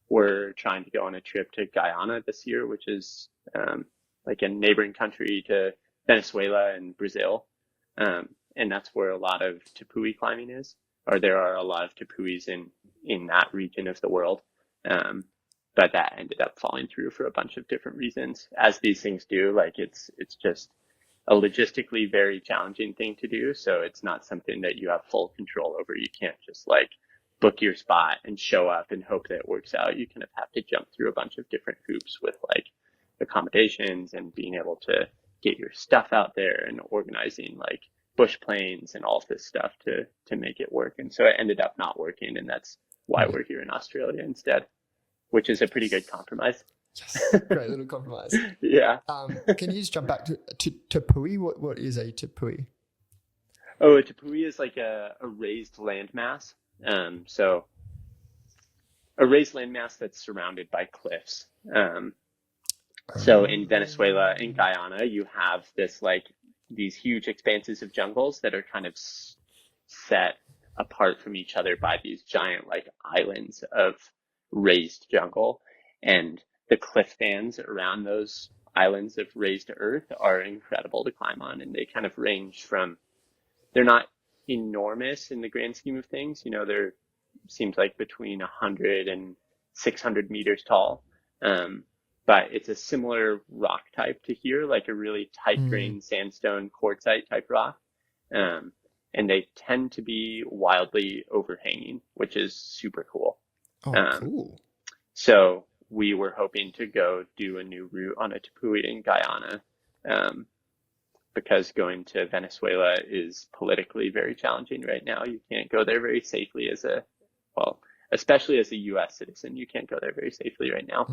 were trying to go on a trip to Guyana this year, which is like a neighboring country to Venezuela and Brazil. And that's where a lot of tepui climbing is, or there are a lot of tepuis in that region of the world. But that ended up falling through for a bunch of different reasons, as these things do. Like it's just a logistically very challenging thing to do. So it's not something that you have full control over. You can't just like book your spot and show up and hope that it works out. You kind of have to jump through a bunch of different hoops with like accommodations and being able to get your stuff out there and organizing like bush planes and all of this stuff to make it work. And so it ended up not working. And that's why we're here in Australia instead, which is a pretty good compromise. Yes, great little compromise. Yeah. Can you just jump back to tepui? What is a tepui? Oh, a tepui is like a raised landmass. So a raised landmass that's surrounded by cliffs. So in Venezuela, in Guyana, you have this like these huge expanses of jungles that are kind of set apart from each other by these giant like islands of raised jungle. And the cliff stands around those islands of raised earth are incredible to climb on. And they kind of range from, they're not enormous in the grand scheme of things. They're seems like between 100 and 600 meters tall. But it's a similar rock type to here, like a really tight grained sandstone quartzite type rock. And they tend to be wildly overhanging, which is super cool. Oh, cool. So we were hoping to go do a new route on a tepui in Guyana, because going to Venezuela is politically very challenging right now. You can't go there very safely especially as a U.S. citizen, you can't go there very safely right now.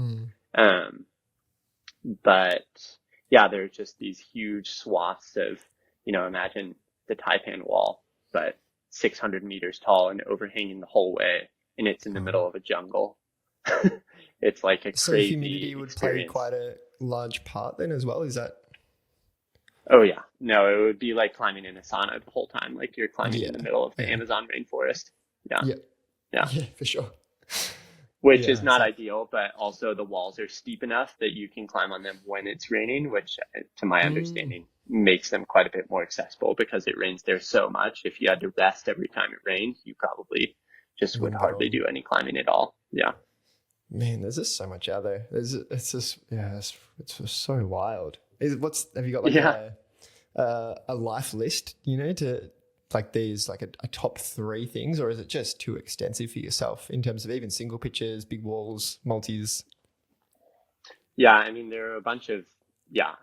But yeah, there are just these huge swaths of, imagine the Taipan Wall, but 600 meters tall and overhanging the whole way. And it's in the middle of a jungle. It's like a So crazy humidity would experience. play quite a large part then as well. Is that? Oh yeah. No, it would be like climbing in a sauna the whole time. Like you're climbing in the middle of the Amazon rainforest. Yeah. Yeah, for sure. Which is not ideal, but also the walls are steep enough that you can climb on them when it's raining, which to my understanding makes them quite a bit more accessible because it rains there so much. If you had to rest every time it rained, you probably just would hardly do any climbing at all. Yeah. Man, there's just so much out there. It's just just so wild. Have you got like a life list, to like these like a top 3 things, or is it just too extensive for yourself in terms of even single pitches, big walls, multis? Yeah, I mean there are a bunch of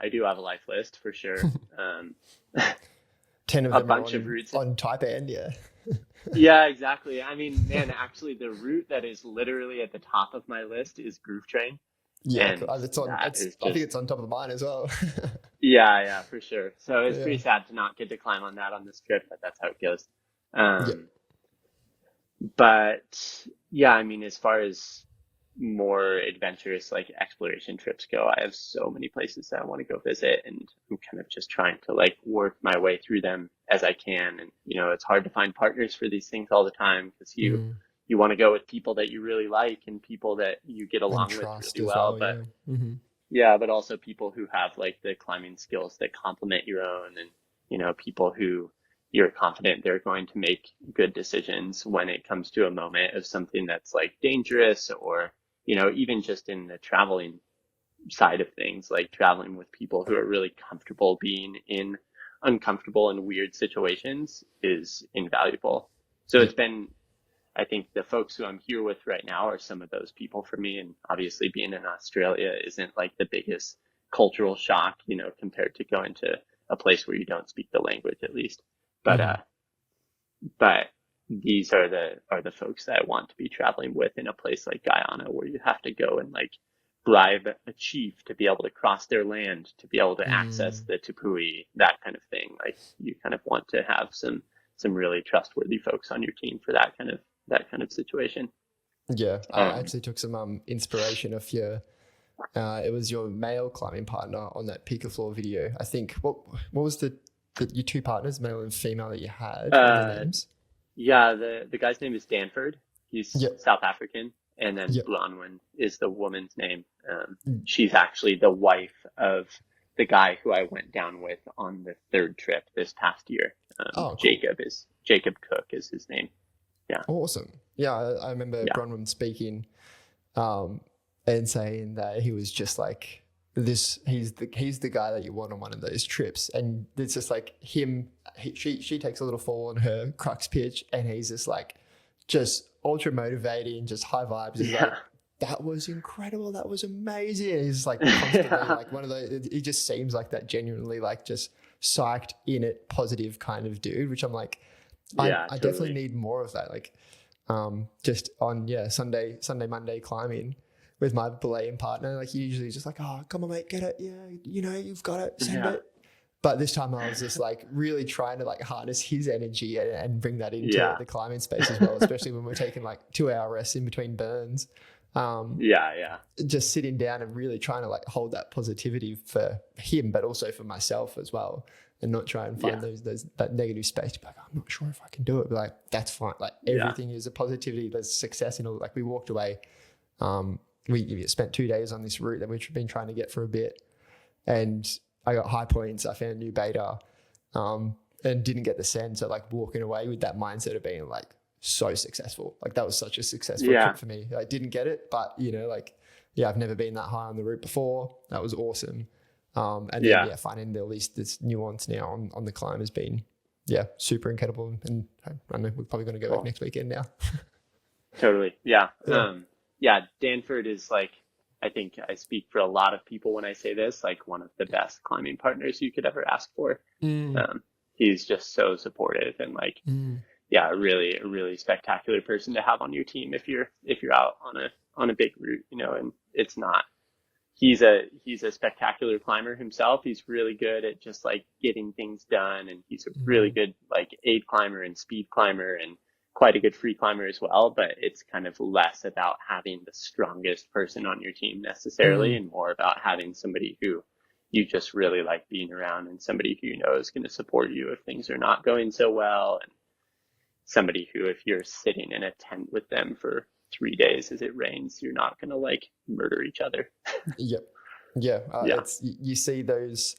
I do have a life list for sure. 10 of a them bunch are of routes on Taipan, yeah. Yeah, exactly. I mean, man, actually the route that is literally at the top of my list is Groove Train. Yeah, and I think it's on top of mine as well. Yeah, for sure. So it's pretty sad to not get to climb on that on this trip, but that's how it goes. But yeah, I mean, as far as more adventurous like exploration trips go, I have so many places that I want to go visit, and I'm kind of just trying to like work my way through them as I can. And it's hard to find partners for these things all the time because you want to go with people that you really like and people that you get along with really well, but but also people who have like the climbing skills that complement your own, and people who you're confident they're going to make good decisions when it comes to a moment of something that's like dangerous, or even just in the traveling side of things, like traveling with people who are really comfortable being in uncomfortable and weird situations is invaluable. So it's been, I think the folks who I'm here with right now are some of those people for me. And obviously being in Australia isn't like the biggest cultural shock, compared to going to a place where you don't speak the language at least. But these are the folks that I want to be traveling with in a place like Guyana, where you have to go and like bribe a chief to be able to cross their land, to be able to access the Tupui, that kind of thing. Like you kind of want to have some really trustworthy folks on your team for that kind of situation. Yeah, I actually took some inspiration of your. It was your male climbing partner on that Picafloor video. I think what was your two partners, male and female, that you had? What were their names? Yeah, the guy's name is Danford. He's South African, and then Bronwyn is the woman's name. She's actually the wife of the guy who I went down with on the third trip this past year. Cool. Jacob Cook is his name. Yeah. Awesome. Yeah, I remember Bronwyn speaking and saying that he was just like this. He's the guy that you want on one of those trips, and it's just like him. She takes a little fall on her crux pitch, and he's just like ultra motivating, just high vibes. He's like, that was incredible. That was amazing. He's like constantly like one of those. He just seems like that genuinely like just psyched in it, positive kind of dude. Which I'm like, I definitely need more of that. Like, just on Sunday, Monday climbing with my belaying partner. Like usually just like, oh, come on, mate, get it. Yeah, you've got it. Send it. But this time I was just like really trying to like harness his energy and bring that into the climbing space as well, especially when we're taking like 2-hour rests in between burns. Just sitting down and really trying to like hold that positivity for him, but also for myself as well, and not try and find that negative space to be like, I'm not sure if I can do it, but like that's fine. Like everything is a positivity. There's success in all. Like we walked away. We spent 2 days on this route that we've been trying to get for a bit, and I got high points. I found new beta, and didn't get the send. So like walking away with that mindset of being like so successful. Like that was such a successful trip for me. I didn't get it, but I've never been that high on the route before. That was awesome. And then finding at least this nuance now on the climb has been super incredible. And I know we're probably going to go back next weekend now. Totally. Yeah. Danford is like, I think I speak for a lot of people when I say this, like one of the best climbing partners you could ever ask for. He's just so supportive and like, a really spectacular person to have on your team if you're out on a big route, and it's not, he's a spectacular climber himself. He's really good at just like getting things done, and he's a really good like aid climber and speed climber and quite a good free climber as well, but it's kind of less about having the strongest person on your team necessarily and more about having somebody who you just really like being around, and somebody who is going to support you if things are not going so well, and somebody who, if you're sitting in a tent with them for 3 days as it rains, you're not going to like murder each other. It's, you see those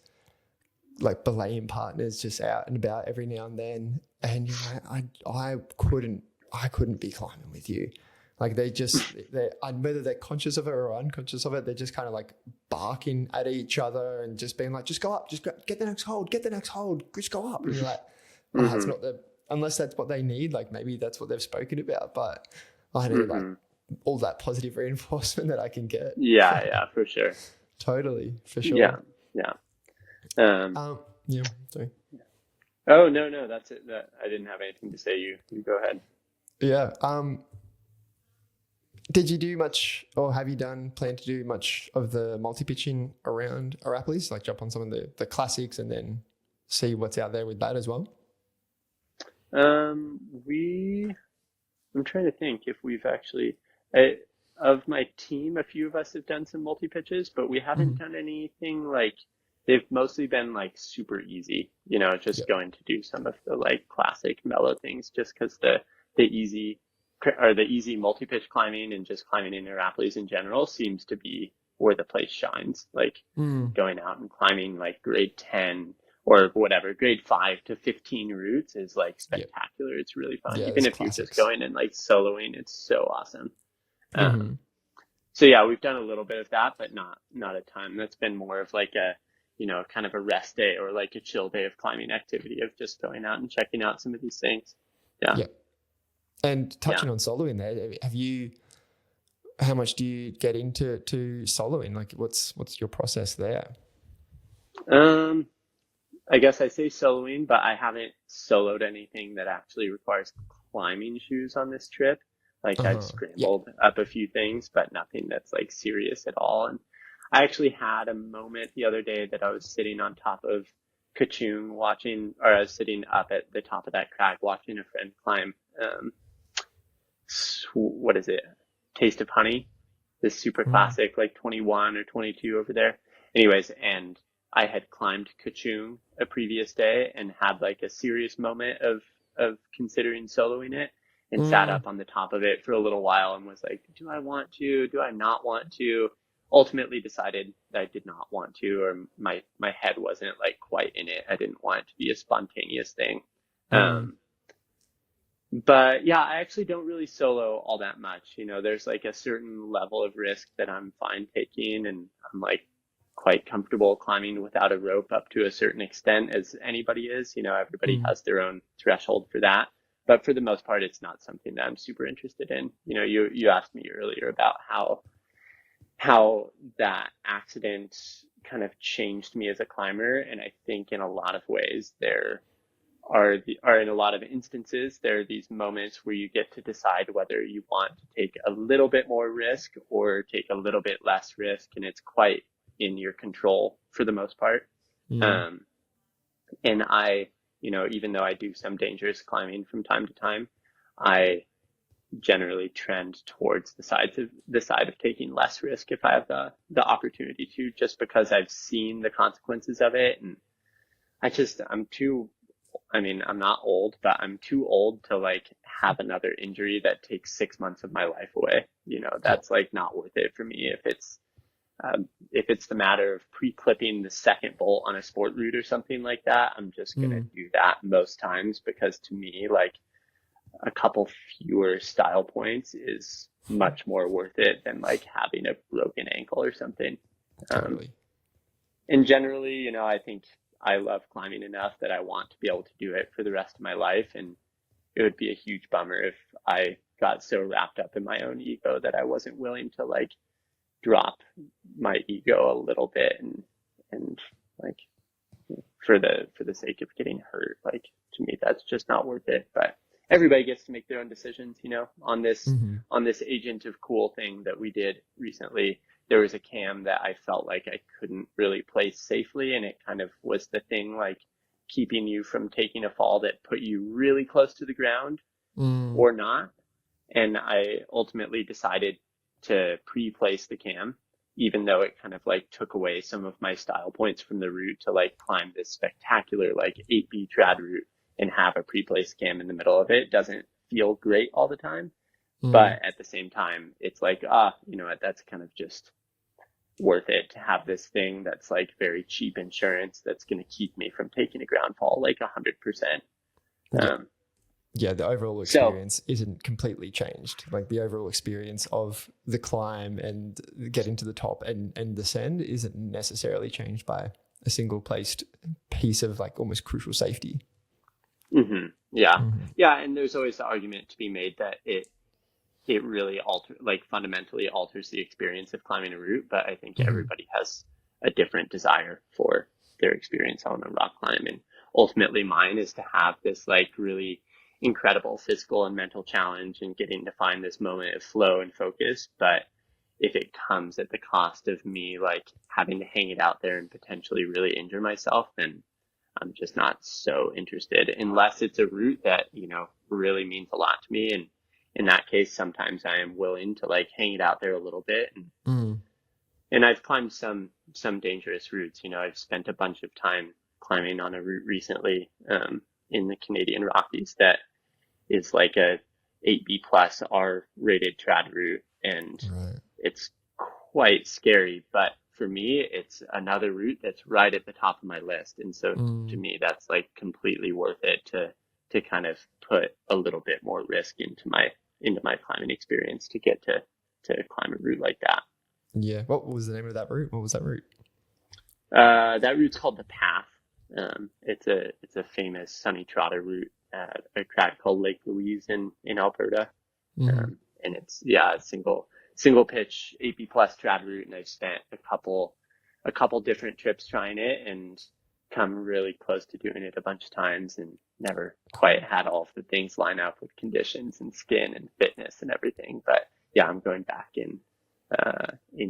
like belaying partners just out and about every now and then, and you're like, I couldn't be climbing with you. Like whether they're conscious of it or unconscious of it, they're just kind of like barking at each other and just being like, just go up, get the next hold, just go up. And you're like, that's not unless that's what they need. Like maybe that's what they've spoken about, but I need like all that positive reinforcement that I can get. Yeah, for sure. Totally, for sure. Yeah. Sorry. Oh no, that's it. I didn't have anything to say. You go ahead. Yeah. Did you do much, or have you plan to do much of the multi-pitching around Arapiles? Like jump on some of the classics and then see what's out there with that as well? I'm trying to think if we've actually, of my team, a few of us have done some multi-pitches, but we haven't done anything like, they've mostly been like super easy, just going to do some of the like classic mellow things, just because the easy multi-pitch climbing and just climbing in Arapiles in general seems to be where the place shines. Like going out and climbing like grade 10 or whatever, grade 5 to 15 routes is like spectacular. It's really fun. Even if you're just going and like soloing, it's so awesome. So we've done a little bit of that, but not a ton. That's been more of like a, kind of a rest day or like a chill day of climbing activity of just going out and checking out some of these things. Yeah. And touching on soloing there, how much do you get into soloing? Like what's your process there? I guess I say soloing, but I haven't soloed anything that actually requires climbing shoes on this trip. Like I've scrambled up a few things, but nothing that's like serious at all. And I actually had a moment the other day that I was sitting on top of Kachung I was sitting up at the top of that crag watching a friend climb, what is it? Taste of Honey, this super classic, like 21 or 22 over there. Anyways, and I had climbed Kachung a previous day and had like a serious moment of considering soloing it, and sat up on the top of it for a little while and was like, do I want to? Do I not want to? Ultimately decided that I did not want to, or my head wasn't like quite in it. I didn't want it to be a spontaneous thing. But yeah, I actually don't really solo all that much. You know, there's like a certain level of risk that I'm fine taking, and I'm like quite comfortable climbing without a rope up to a certain extent, as anybody is. You know, everybody has their own threshold for that. But for the most part, it's not something that I'm super interested in. You know, you asked me earlier about how that accident kind of changed me as a climber. And I think in a lot of ways there are in a lot of instances, there are these moments where you get to decide whether you want to take a little bit more risk or take a little bit less risk. And it's quite in your control for the most part. And I, you know, even though I do some dangerous climbing from time to time, I generally trend towards the side of taking less risk if I have the opportunity to, just because I've seen the consequences of it. And I'm not old, but I'm too old to like have another injury that takes 6 months of my life away. You know, that's like not worth it for me. If it's the matter of pre-clipping the second bolt on a sport route or something like that, I'm just going to do that most times, because to me, like, a couple fewer style points is much more worth it than like having a broken ankle or something. Totally. And generally, you know, I think I love climbing enough that I want to be able to do it for the rest of my life. And it would be a huge bummer if I got so wrapped up in my own ego that I wasn't willing to like drop my ego a little bit and like for the sake of getting hurt. Like, to me, that's just not worth it. But everybody gets to make their own decisions, you know. On this Agent of Cool thing that we did recently, there was a cam that I felt like I couldn't really place safely, and it kind of was the thing like keeping you from taking a fall that put you really close to the ground or not. And I ultimately decided to pre-place the cam, even though it kind of like took away some of my style points from the route, to like climb this spectacular like 8B trad route and have a pre-placed cam in the middle of it. Doesn't feel great all the time, but at the same time, it's like, you know what, that's kind of just worth it to have this thing that's like very cheap insurance that's going to keep me from taking a ground fall like 100%. Yeah, the overall experience isn't completely changed. Like, the overall experience of the climb and getting to the top and descend isn't necessarily changed by a single placed piece of like almost crucial safety. Yeah, and there's always the argument to be made that it really fundamentally alters the experience of climbing a route. But I think everybody has a different desire for their experience on a rock climb, and ultimately mine is to have this like really incredible physical and mental challenge and getting to find this moment of flow and focus. But if it comes at the cost of me like having to hang it out there and potentially really injure myself, then I'm just not so interested, unless it's a route that, you know, really means a lot to me. And in that case, sometimes I am willing to like hang it out there a little bit. And I've climbed some dangerous routes. You know, I've spent a bunch of time climbing on a route recently in the Canadian Rockies that is like a 8B plus R rated trad route. And it's quite scary, but for me, it's another route that's right at the top of my list. And so to me, that's like completely worth it to kind of put a little bit more risk into my climbing experience to get to climb a route like that. Yeah. What was the name of that route? What was that route? That route's called the Path. It's a famous sunny trotter route at a crag called Lake Louise in Alberta. And it's a single pitch 8B plus trad route, and I've spent a couple different trips trying it, and come really close to doing it a bunch of times and never quite had all of the things line up with conditions and skin and fitness and everything. But yeah, I'm going back in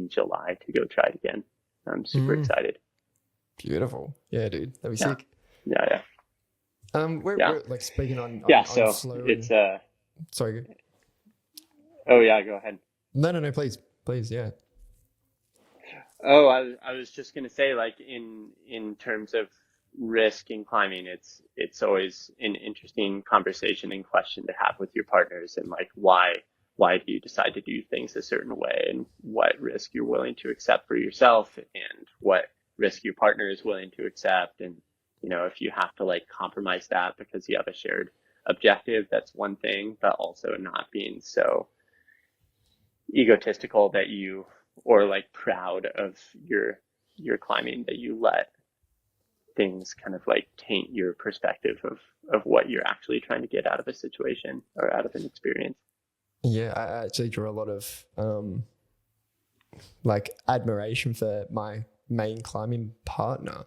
July to go try it again. I'm super excited. Beautiful. Yeah, dude. That'd be sick. Yeah. We're like speaking on so flow it's sorry. Oh yeah, go ahead. No, please, yeah. Oh, I was just gonna say, like in terms of risk in climbing, it's always an interesting conversation and question to have with your partners, and like why do you decide to do things a certain way, and what risk you're willing to accept for yourself, and what risk your partner is willing to accept, and if you have to like compromise that because you have a shared objective, that's one thing, but also not being so egotistical that you, or like proud of your climbing, that you let things kind of like taint your perspective of what you're actually trying to get out of a situation or out of an experience. Yeah, I actually draw a lot of like admiration for my main climbing partner.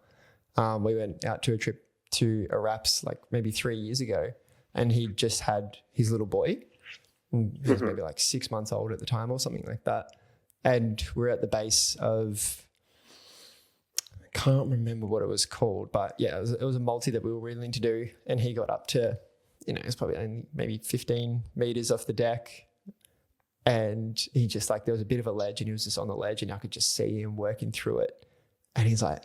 We went out to a trip to Araps like maybe 3 years ago, and he just had his little boy. He was maybe like 6 months old at the time or something like that. And we're at the base of, I can't remember what it was called, but yeah, it was a multi that we were willing to do. And he got up to, it's probably only maybe 15 meters off the deck. And he just like, there was a bit of a ledge and he was just on the ledge and I could just see him working through it. And he's like,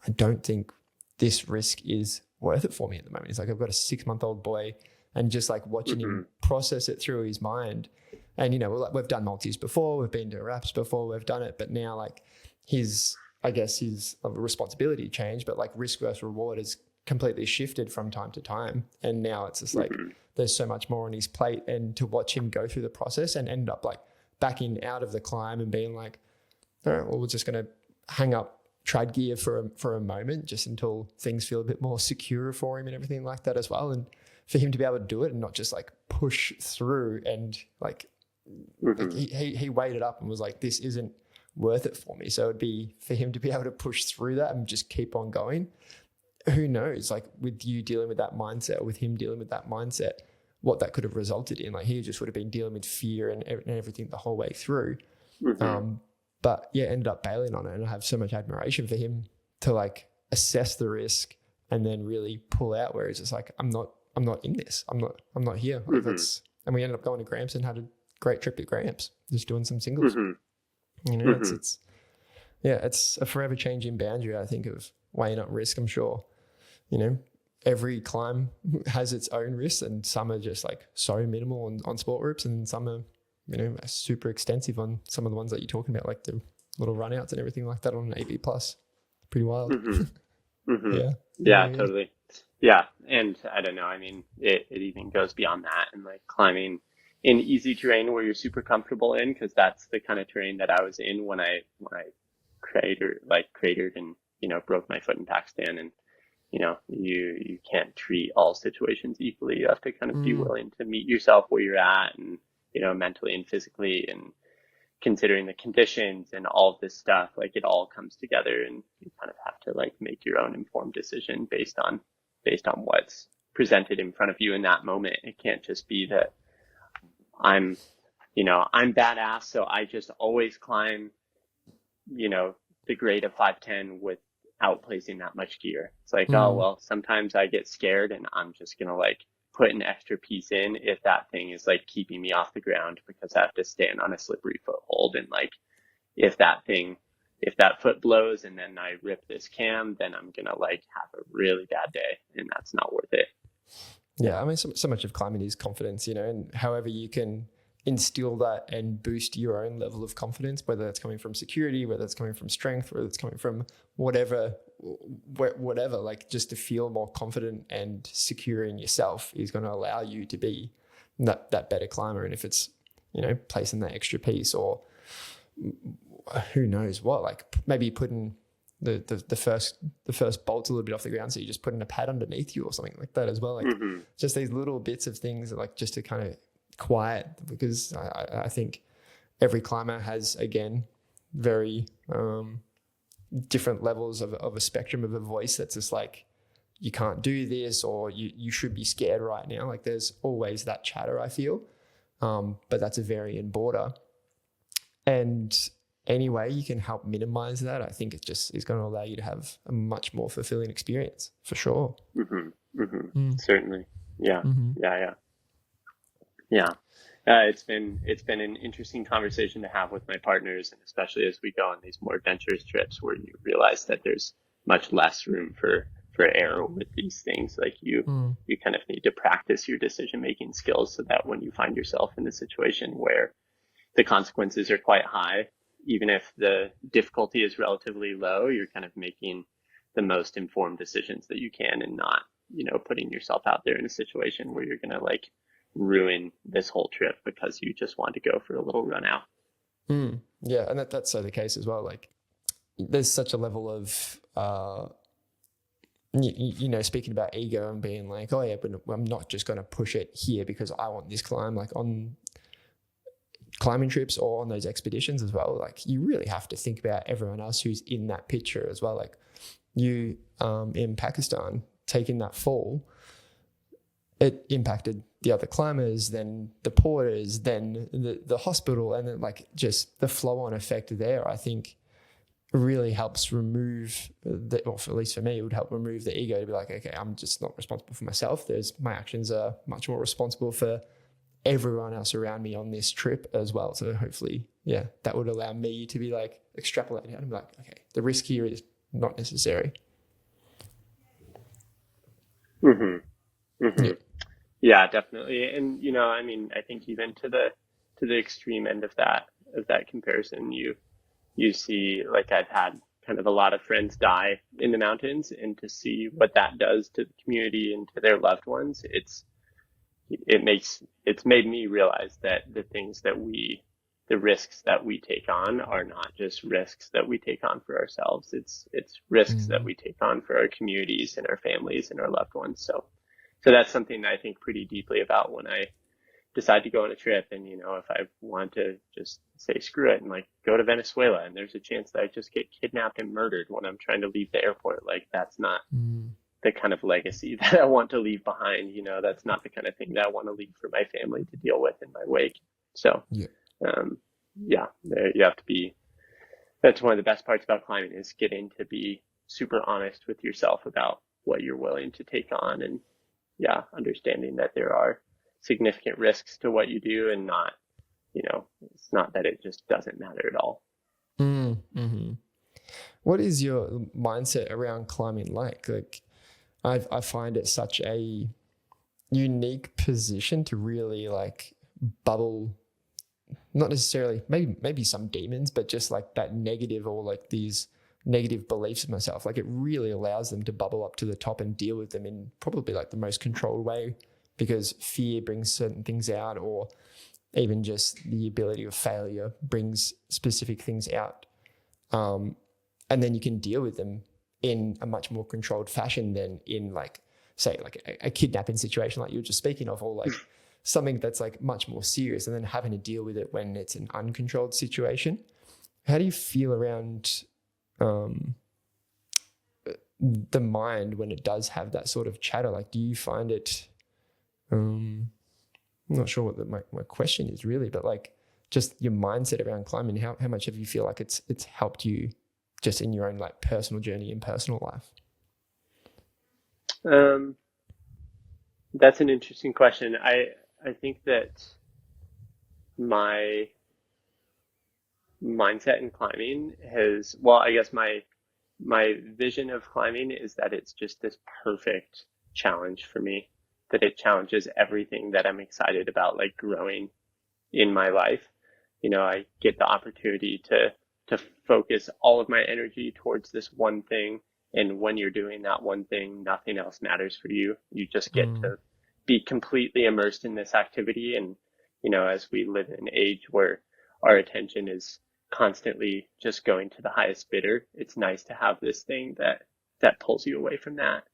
I don't think this risk is worth it for me at the moment. He's like, I've got a 6-month-old boy, and just like watching him process it through his mind. And, we've done multis before, we've been to raps before, we've done it, but now like his responsibility changed, but like risk versus reward has completely shifted from time to time. And now it's just like, there's so much more on his plate, and to watch him go through the process and end up like backing out of the climb and being like, all right, well, we're just going to hang up trad gear for a moment, just until things feel a bit more secure for him and everything like that as well. And for him to be able to do it and not just like push through and like, he weighed it up and was like, this isn't worth it for me. So it'd be for him to be able to push through that and just keep on going. Who knows, like with you dealing with that mindset, or with him dealing with that mindset, what that could have resulted in. Like he just would have been dealing with fear and everything the whole way through. But yeah, ended up bailing on it. And I have so much admiration for him to like assess the risk and then really pull out where he's just like, I'm not in this. I'm not here. Like and we ended up going to Gramps and had a great trip at Gramps, just doing some singles. It's a forever changing boundary, I think, of weighing up risk. I'm sure, every climb has its own risks, and some are just like so minimal on sport routes, and some are, super extensive on some of the ones that you're talking about, like the little run outs and everything like that on an EP+. Pretty wild. Yeah, totally. Yeah. And I don't know, I mean, it even goes beyond that, and like climbing in easy terrain where you're super comfortable in, because that's the kind of terrain that I was in when I cratered and, broke my foot in Pakistan. And, you can't treat all situations equally. You have to kind of be willing to meet yourself where you're at, and, mentally and physically, and considering the conditions and all of this stuff. Like it all comes together, and you kind of have to like make your own informed decision based on what's presented in front of you in that moment. It can't just be that I'm badass, so I just always climb, the grade of 510 without placing that much gear. It's like, oh, well, sometimes I get scared and I'm just going to like put an extra piece in if that thing is like keeping me off the ground, because I have to stand on a slippery foothold. And like, if that foot blows and then I rip this cam, then I'm going to like have a really bad day, and that's not worth it. Yeah. I mean, so much of climbing is confidence, and however you can instill that and boost your own level of confidence, whether that's coming from security, whether it's coming from strength, whether it's coming from whatever, like just to feel more confident and secure in yourself is going to allow you to be that better climber. And if it's, placing that extra piece, or who knows what, like maybe putting the first bolt's a little bit off the ground, so you just put in a pad underneath you or something like that as well. Like just these little bits of things, like just to kind of quiet, because I think every climber has, again, very different levels of a spectrum of a voice that's just like, you can't do this, or you should be scared right now. Like there's always that chatter, I feel. But that's a varying border. And any way you can help minimize that, I think it just is going to allow you to have a much more fulfilling experience, for sure. Certainly. Yeah. It's been an interesting conversation to have with my partners, and especially as we go on these more adventurous trips where you realize that there's much less room for error with these things. Like you kind of need to practice your decision making skills so that when you find yourself in a situation where the consequences are quite high, even if the difficulty is relatively low, you're kind of making the most informed decisions that you can, and not, putting yourself out there in a situation where you're going to like ruin this whole trip because you just want to go for a little run out. Yeah. And that's so the case as well. Like there's such a level of, speaking about ego and being like, oh yeah, but I'm not just going to push it here because I want this climb. Like on climbing trips or on those expeditions as well, like you really have to think about everyone else who's in that picture as well. Like you in Pakistan taking that fall, it impacted the other climbers, then the porters, then the hospital, and then like just the flow on effect there, I think really helps remove or at least for me, it would help remove the ego to be like, okay, I'm just not responsible for myself. My actions are much more responsible for everyone else around me on this trip as well. So hopefully, that would allow me to be like extrapolating out and be like, okay, the risk here is not necessary. Yeah, definitely. And, I think even to the extreme end of that comparison, you see, like I've had kind of a lot of friends die in the mountains, and to see what that does to the community and to their loved ones, it's made me realize that the risks that we take on are not just risks that we take on for ourselves. It's risks that we take on for our communities and our families and our loved ones. So that's something that I think pretty deeply about when I decide to go on a trip. And, if I want to just say, screw it, and like go to Venezuela, and there's a chance that I just get kidnapped and murdered when I'm trying to leave the airport, like that's not the kind of legacy that I want to leave behind. That's not the kind of thing that I want to leave for my family to deal with in my wake. So, you have to be, that's one of the best parts about climbing, is getting to be super honest with yourself about what you're willing to take on, and understanding that there are significant risks to what you do, and not, it's not that it just doesn't matter at all. What is your mindset around climbing like? Like I find it such a unique position to really like bubble, not necessarily maybe some demons, but just like that negative, or like these negative beliefs of myself. Like it really allows them to bubble up to the top and deal with them in probably like the most controlled way, because fear brings certain things out, or even just the ability of failure brings specific things out. And then you can deal with them in a much more controlled fashion than in like, say, like a kidnapping situation like you were just speaking of, or like something that's like much more serious, and then having to deal with it when it's an uncontrolled situation. How do you feel around the mind when it does have that sort of chatter? Like, do you find it, I'm not sure what my question is really, but like just your mindset around climbing, how much have you feel like it's helped you just in your own like personal journey and personal life? That's an interesting question. I think that my mindset in climbing I guess my vision of climbing is that it's just this perfect challenge for me, that it challenges everything that I'm excited about, like growing in my life. I get the opportunity to focus all of my energy towards this one thing. And when you're doing that one thing, nothing else matters for you. You just get to be completely immersed in this activity. And, as we live in an age where our attention is constantly just going to the highest bidder, it's nice to have this thing that pulls you away from that.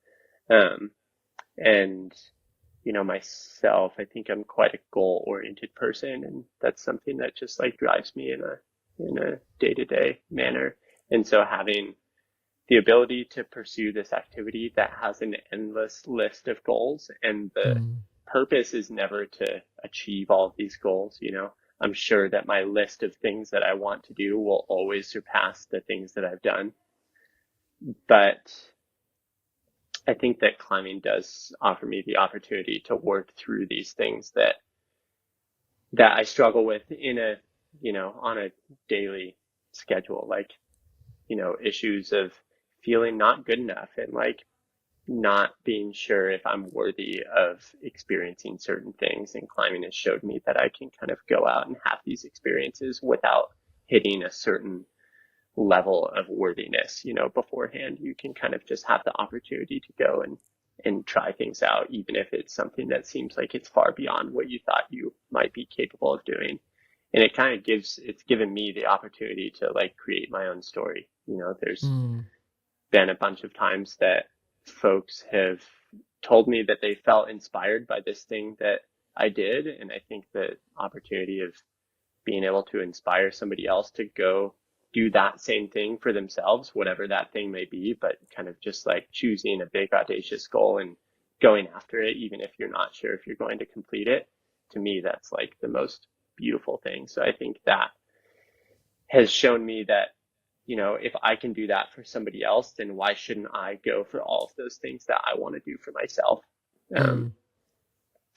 And, myself, I think I'm quite a goal-oriented person, and that's something that just like drives me in a day-to-day manner. And so having the ability to pursue this activity that has an endless list of goals, and the purpose is never to achieve all of these goals. I'm sure that my list of things that I want to do will always surpass the things that I've done. But I think that climbing does offer me the opportunity to work through these things that I struggle with on a daily schedule, like, issues of feeling not good enough, and like not being sure if I'm worthy of experiencing certain things. And climbing has showed me that I can kind of go out and have these experiences without hitting a certain level of worthiness, beforehand. You can kind of just have the opportunity to go and try things out, even if it's something that seems like it's far beyond what you thought you might be capable of doing. And it's given me the opportunity to like create my own story. There's been a bunch of times that folks have told me that they felt inspired by this thing that I did. And I think the opportunity of being able to inspire somebody else to go do that same thing for themselves, whatever that thing may be, but kind of just like choosing a big audacious goal and going after it, even if you're not sure if you're going to complete it. To me, that's like the most beautiful thing. So I think that has shown me that, if I can do that for somebody else, then why shouldn't I go for all of those things that I want to do for myself? And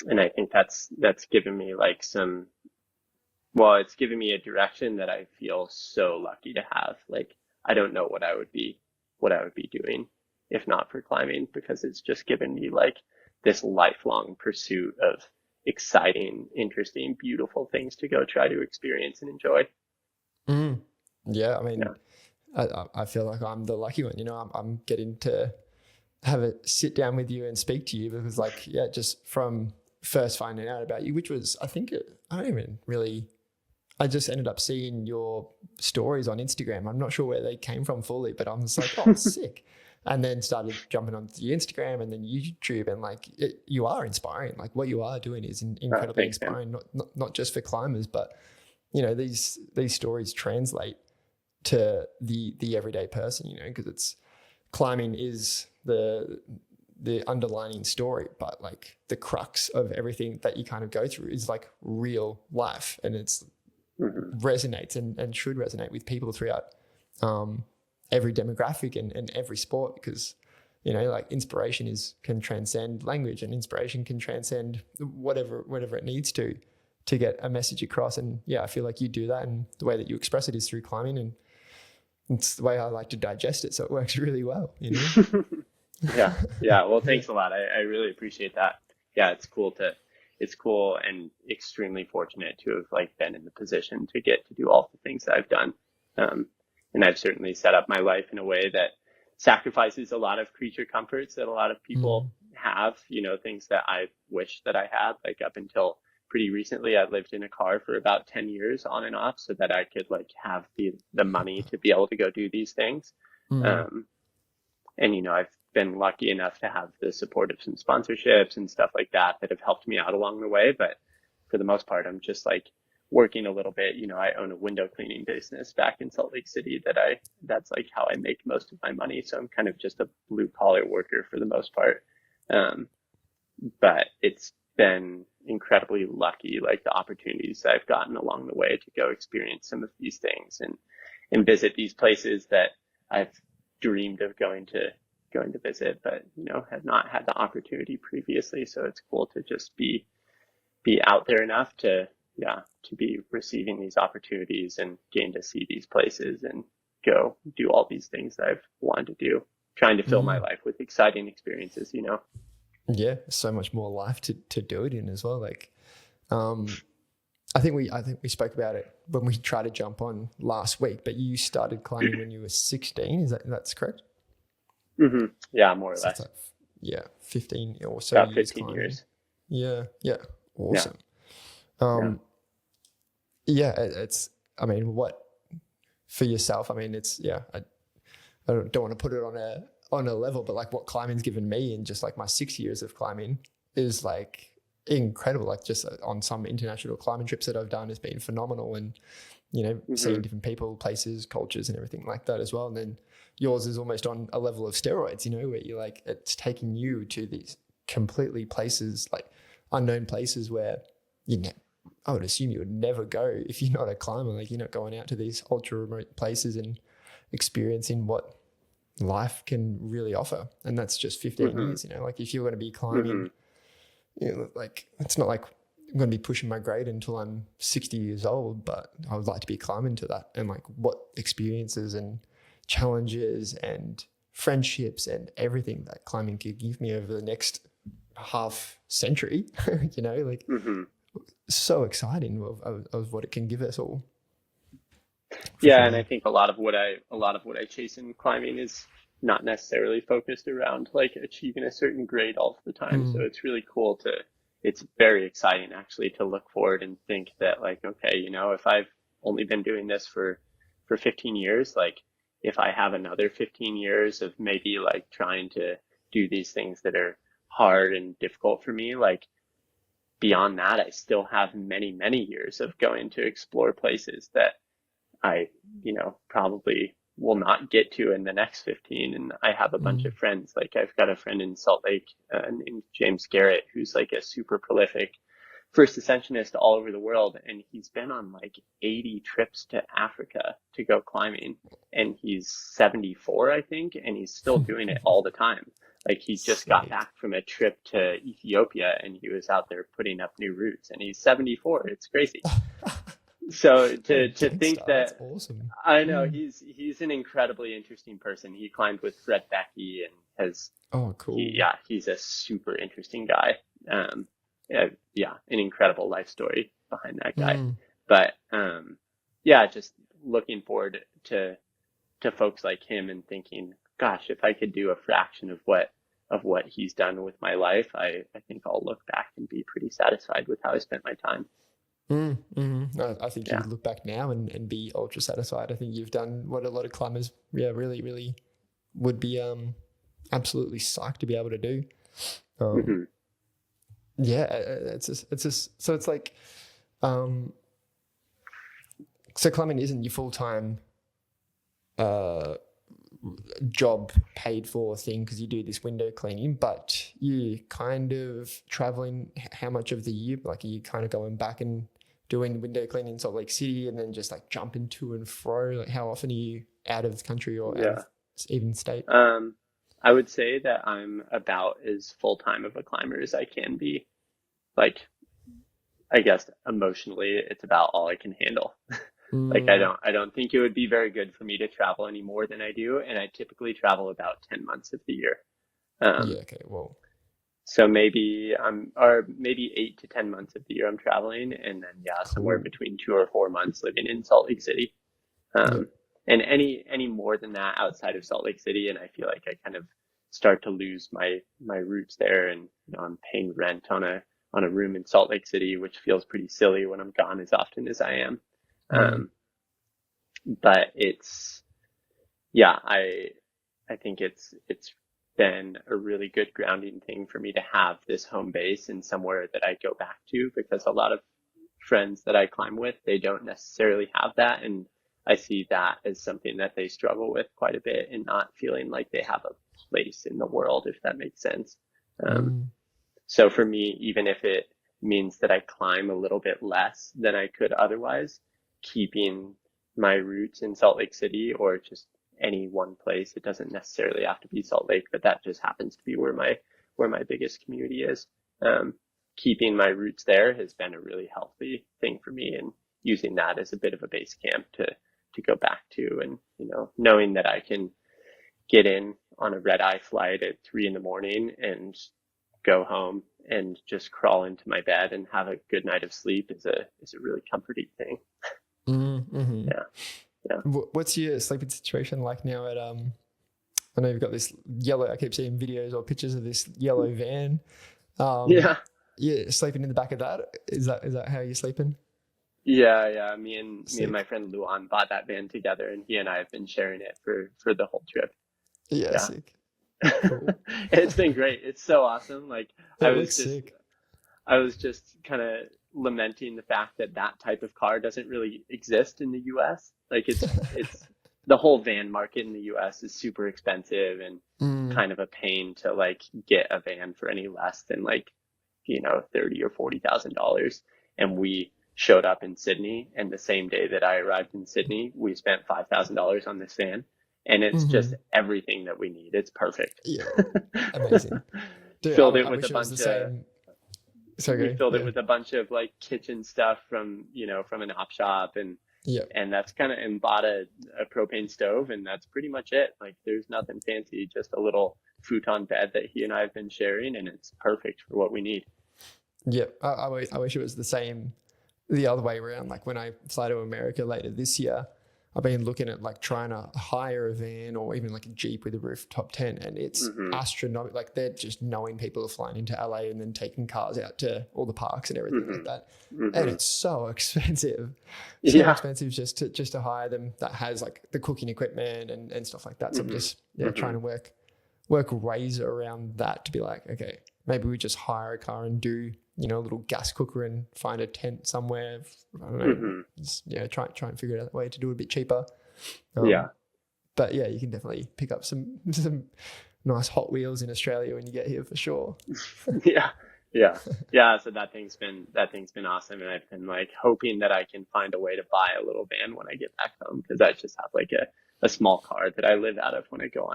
I think that's given me like it's given me a direction that I feel so lucky to have. Like, I don't know what I would be doing if not for climbing, because it's just given me like this lifelong pursuit of exciting, interesting, beautiful things to go try to experience and enjoy. Yeah, I mean, I feel like I'm the lucky one. I'm getting to have a sit down with you and speak to you, because like, just from first finding out about you, which was, I just ended up seeing your stories on Instagram. I'm not sure where they came from fully, but I'm just like, oh, sick. And then started jumping onto your Instagram and then YouTube, and like you are inspiring. Like what you are doing is incredibly inspiring, not just for climbers, but these stories translate to the everyday person, because it's climbing is the underlining story, but like the crux of everything that you kind of go through is like real life, and it's resonates and should resonate with people throughout every demographic and every sport, because like inspiration can transcend language, and inspiration can transcend whatever it needs to get a message across. And I feel like you do that, and the way that you express it is through climbing, and it's the way I like to digest it, so it works really well. Yeah. Well, thanks a lot. I really appreciate that. It's cool and extremely fortunate to have like been in the position to get to do all the things that I've done. And I've certainly set up my life in a way that sacrifices a lot of creature comforts that a lot of people have, things that I wish that I had. Like up until pretty recently, I lived in a car for about 10 years on and off, so that I could like have the money to be able to go do these things. And I've been lucky enough to have the support of some sponsorships and stuff like that have helped me out along the way. But for the most part, I'm just like working a little bit. I own a window cleaning business back in Salt Lake City that's like how I make most of my money. So I'm kind of just a blue collar worker for the most part. But it's been incredibly lucky, like the opportunities that I've gotten along the way to go experience some of these things and visit these places that I've dreamed of going to visit, but have not had the opportunity previously. So it's cool to just be out there enough to be receiving these opportunities and getting to see these places and go do all these things that I've wanted to do, trying to fill my life with exciting experiences. Yeah, so much more life to do it in as well. Like, I think we spoke about it when we tried to jump on last week, but you started climbing when you were 16. That's correct? Mm-hmm. Yeah, more or less. Like, 15 or so. About 15 years. Yeah. Awesome. It's, I mean, what for yourself? I mean, it's, I don't want to put it on a level, but like what climbing's given me in just like my 6 years of climbing is like incredible. Like just on some international climbing trips that I've done has been phenomenal, and seeing different people, places, cultures and everything like that as well. And then yours is almost on a level of steroids, where you're like, it's taking you to these completely places, like unknown places where I would assume you would never go if you're not a climber. Like, you're not going out to these ultra remote places and experiencing what life can really offer. And that's just 15 years, like if you're going to be climbing, like it's not like I'm going to be pushing my grade until I'm 60 years old, but I would like to be climbing to that. And like what experiences and challenges and friendships and everything that climbing could give me over the next half century, like so exciting of what it can give us all. Yeah, and I think a lot of what I chase in climbing is not necessarily focused around like achieving a certain grade all the time. So it's really cool it's very exciting actually to look forward and think that like, okay, if I've only been doing this for 15 years, like if I have another 15 years of maybe like trying to do these things that are hard and difficult for me, like beyond that, I still have many, many years of going to explore places that I, probably will not get to in the next 15. And I have a bunch of friends, like I've got a friend in Salt Lake named James Garrett, who's like a super prolific first ascensionist all over the world. And he's been on like 80 trips to Africa to go climbing. And he's 74, I think, and he's still doing it all the time. Like he just got back from a trip to Ethiopia and he was out there putting up new routes, and he's 74. It's crazy. So to think that, that's awesome. I know he's an incredibly interesting person. He climbed with Fred Becky and has, cool. He's a super interesting guy. An incredible life story behind that guy. But just looking forward to folks like him and thinking, gosh, if I could do a fraction of what he's done with my life, I think I'll look back and be pretty satisfied with how I spent my time. I think you would look back now and be ultra satisfied. I think you've done what a lot of climbers, really, really would be absolutely psyched to be able to do. It's just so it's like, so climbing isn't your full-time job paid for thing because you do this window cleaning, but you kind of traveling how much of the year? Like, are you kind of going back and doing window cleaning in Salt Lake City and then just like jumping to and fro? Like, how often are you out of the country or out of even state? I would say that I'm about as full-time of a climber as I can be. Like, I guess emotionally it's about all I can handle. Like I don't think it would be very good for me to travel any more than I do, and I typically travel about 10 months of the year. So maybe 8 to 10 months of the year I'm traveling, and then somewhere between 2 or 4 months living in Salt Lake City. And any more than that outside of Salt Lake City, and I feel like I kind of start to lose my roots there, and I'm paying rent on a room in Salt Lake City, which feels pretty silly when I'm gone as often as I am. But it's, I think it's been a really good grounding thing for me to have this home base and somewhere that I go back to, because a lot of friends that I climb with, they don't necessarily have that. And I see that as something that they struggle with quite a bit, and not feeling like they have a place in the world, if that makes sense. So for me, even if it means that I climb a little bit less than I could otherwise, keeping my roots in Salt Lake City or just any one place, it doesn't necessarily have to be Salt Lake, but that just happens to be where my biggest community is. Keeping my roots there has been a really healthy thing for me, and using that as a bit of a base camp to go back to, and knowing that I can get in on a red-eye flight at 3 a.m. and go home and just crawl into my bed and have a good night of sleep is a really comforting thing. Yeah. What's your sleeping situation like now at I know you've got this yellow, I keep seeing videos or pictures of this yellow van. Sleeping in the back of that. Is that how you're sleeping? Yeah. Me and my friend Luan bought that van together, and he and I have been sharing it for the whole trip. Yeah. Sick. Cool. It's been great. It's so awesome. Like, I was just kind of lamenting the fact that type of car doesn't really exist in the US. Like, it's the whole van market in the US is super expensive and kind of a pain to like get a van for any less than like, you know, $30,000 or $40,000. And we showed up in Sydney, and the same day that I arrived in Sydney, we spent $5,000 on this van, and it's just everything that we need. It's perfect. Yeah, amazing. Dude, filled I it with wish a it was bunch the of. same. We filled it with a bunch of like kitchen stuff from, you know, from an op shop, and that's kind of, and bought a propane stove, and that's pretty much it. Like there's nothing fancy, just a little futon bed that he and I have been sharing, and it's perfect for what we need. Yeah, I wish it was the same the other way around. Like when I fly to America later this year, I've been looking at like trying to hire a van or even like a Jeep with a rooftop tent, and it's astronomical. Like they're just knowing people are flying into LA and then taking cars out to all the parks and everything like that. And it's so expensive. So expensive just to hire them that has like the cooking equipment and stuff like that. So I'm just trying to work ways around that to be like, okay, maybe we just hire a car and do, you know, a little gas cooker and find a tent somewhere. I don't know. Just, try and figure out a way to do it a bit cheaper. But yeah, you can definitely pick up some nice Hot Wheels in Australia when you get here for sure. So that thing's been awesome, and I've been like hoping that I can find a way to buy a little van when I get back home, because I just have like a small car that I live out of when I go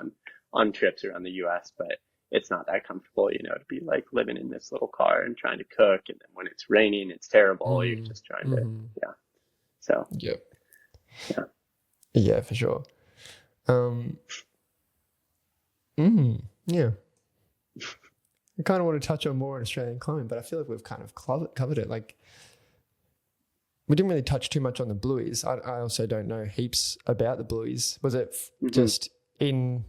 on trips around the US, but it's not that comfortable, you know, to be like living in this little car and trying to cook. And then when it's raining, it's terrible. You're just trying to, So, yeah, for sure. Yeah. I kind of want to touch on more on Australian climbing, but I feel like we've kind of covered it. Like we didn't really touch too much on the Blueies. I also don't know heaps about the Blueies. Was it just in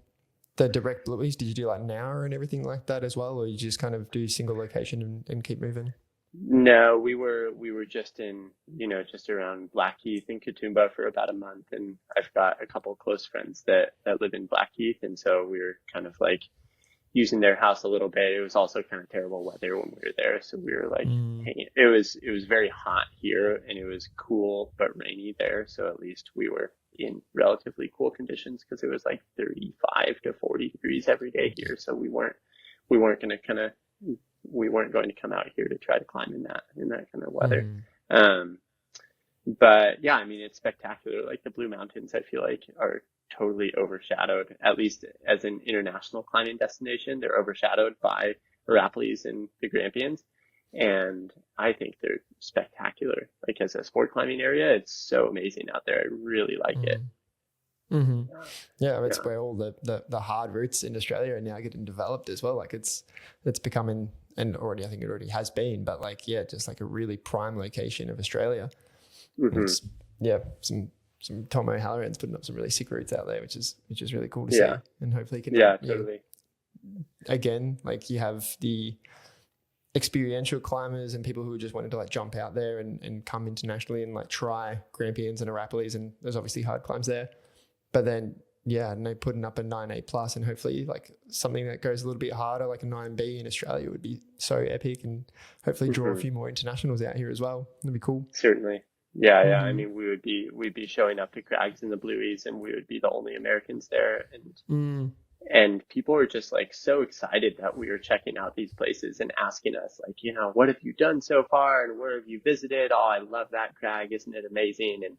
the direct Blueies? Did you do like Nowra and everything like that as well, or you just kind of do single location and keep moving? No, we were just in, you know, just around Blackheath and Katoomba for about a month, and I've got a couple of close friends that live in Blackheath, and so we were kind of like using their house a little bit. It was also kind of terrible weather when we were there, so we were like hanging. It was very hot here, and it was cool but rainy there, so at least we were in relatively cool conditions, because it was like 35 to 40 degrees every day here, so we weren't going to come out here to try to climb in that kind of weather. But yeah, I mean, it's spectacular. Like the Blue Mountains, I feel like are totally overshadowed, at least as an international climbing destination. They're overshadowed by Arapalis and the Grampians, and I think they're spectacular. Like as a sport climbing area, it's so amazing out there. I really like it. It's where all the hard routes in Australia are now getting developed as well. Like it's becoming, and already I think it already has been, but like just like a really prime location of Australia. Some Tom O'Halloran's putting up some really sick routes out there, which is really cool to see, and hopefully can totally. Again, like you have the experiential climbers and people who just wanted to like jump out there and come internationally and like try Grampians and Arapalis, and there's obviously hard climbs there, but then putting up a 9A plus, and hopefully like something that goes a little bit harder like a 9B in Australia would be so epic, and hopefully draw a few more internationals out here as well. That'd be cool. Certainly. I mean, we'd be showing up to crags in the Blueies, and we would be the only Americans there, and people were just like so excited that we were checking out these places and asking us like, you know, what have you done so far and where have you visited? Oh, I love that crag, isn't it amazing? And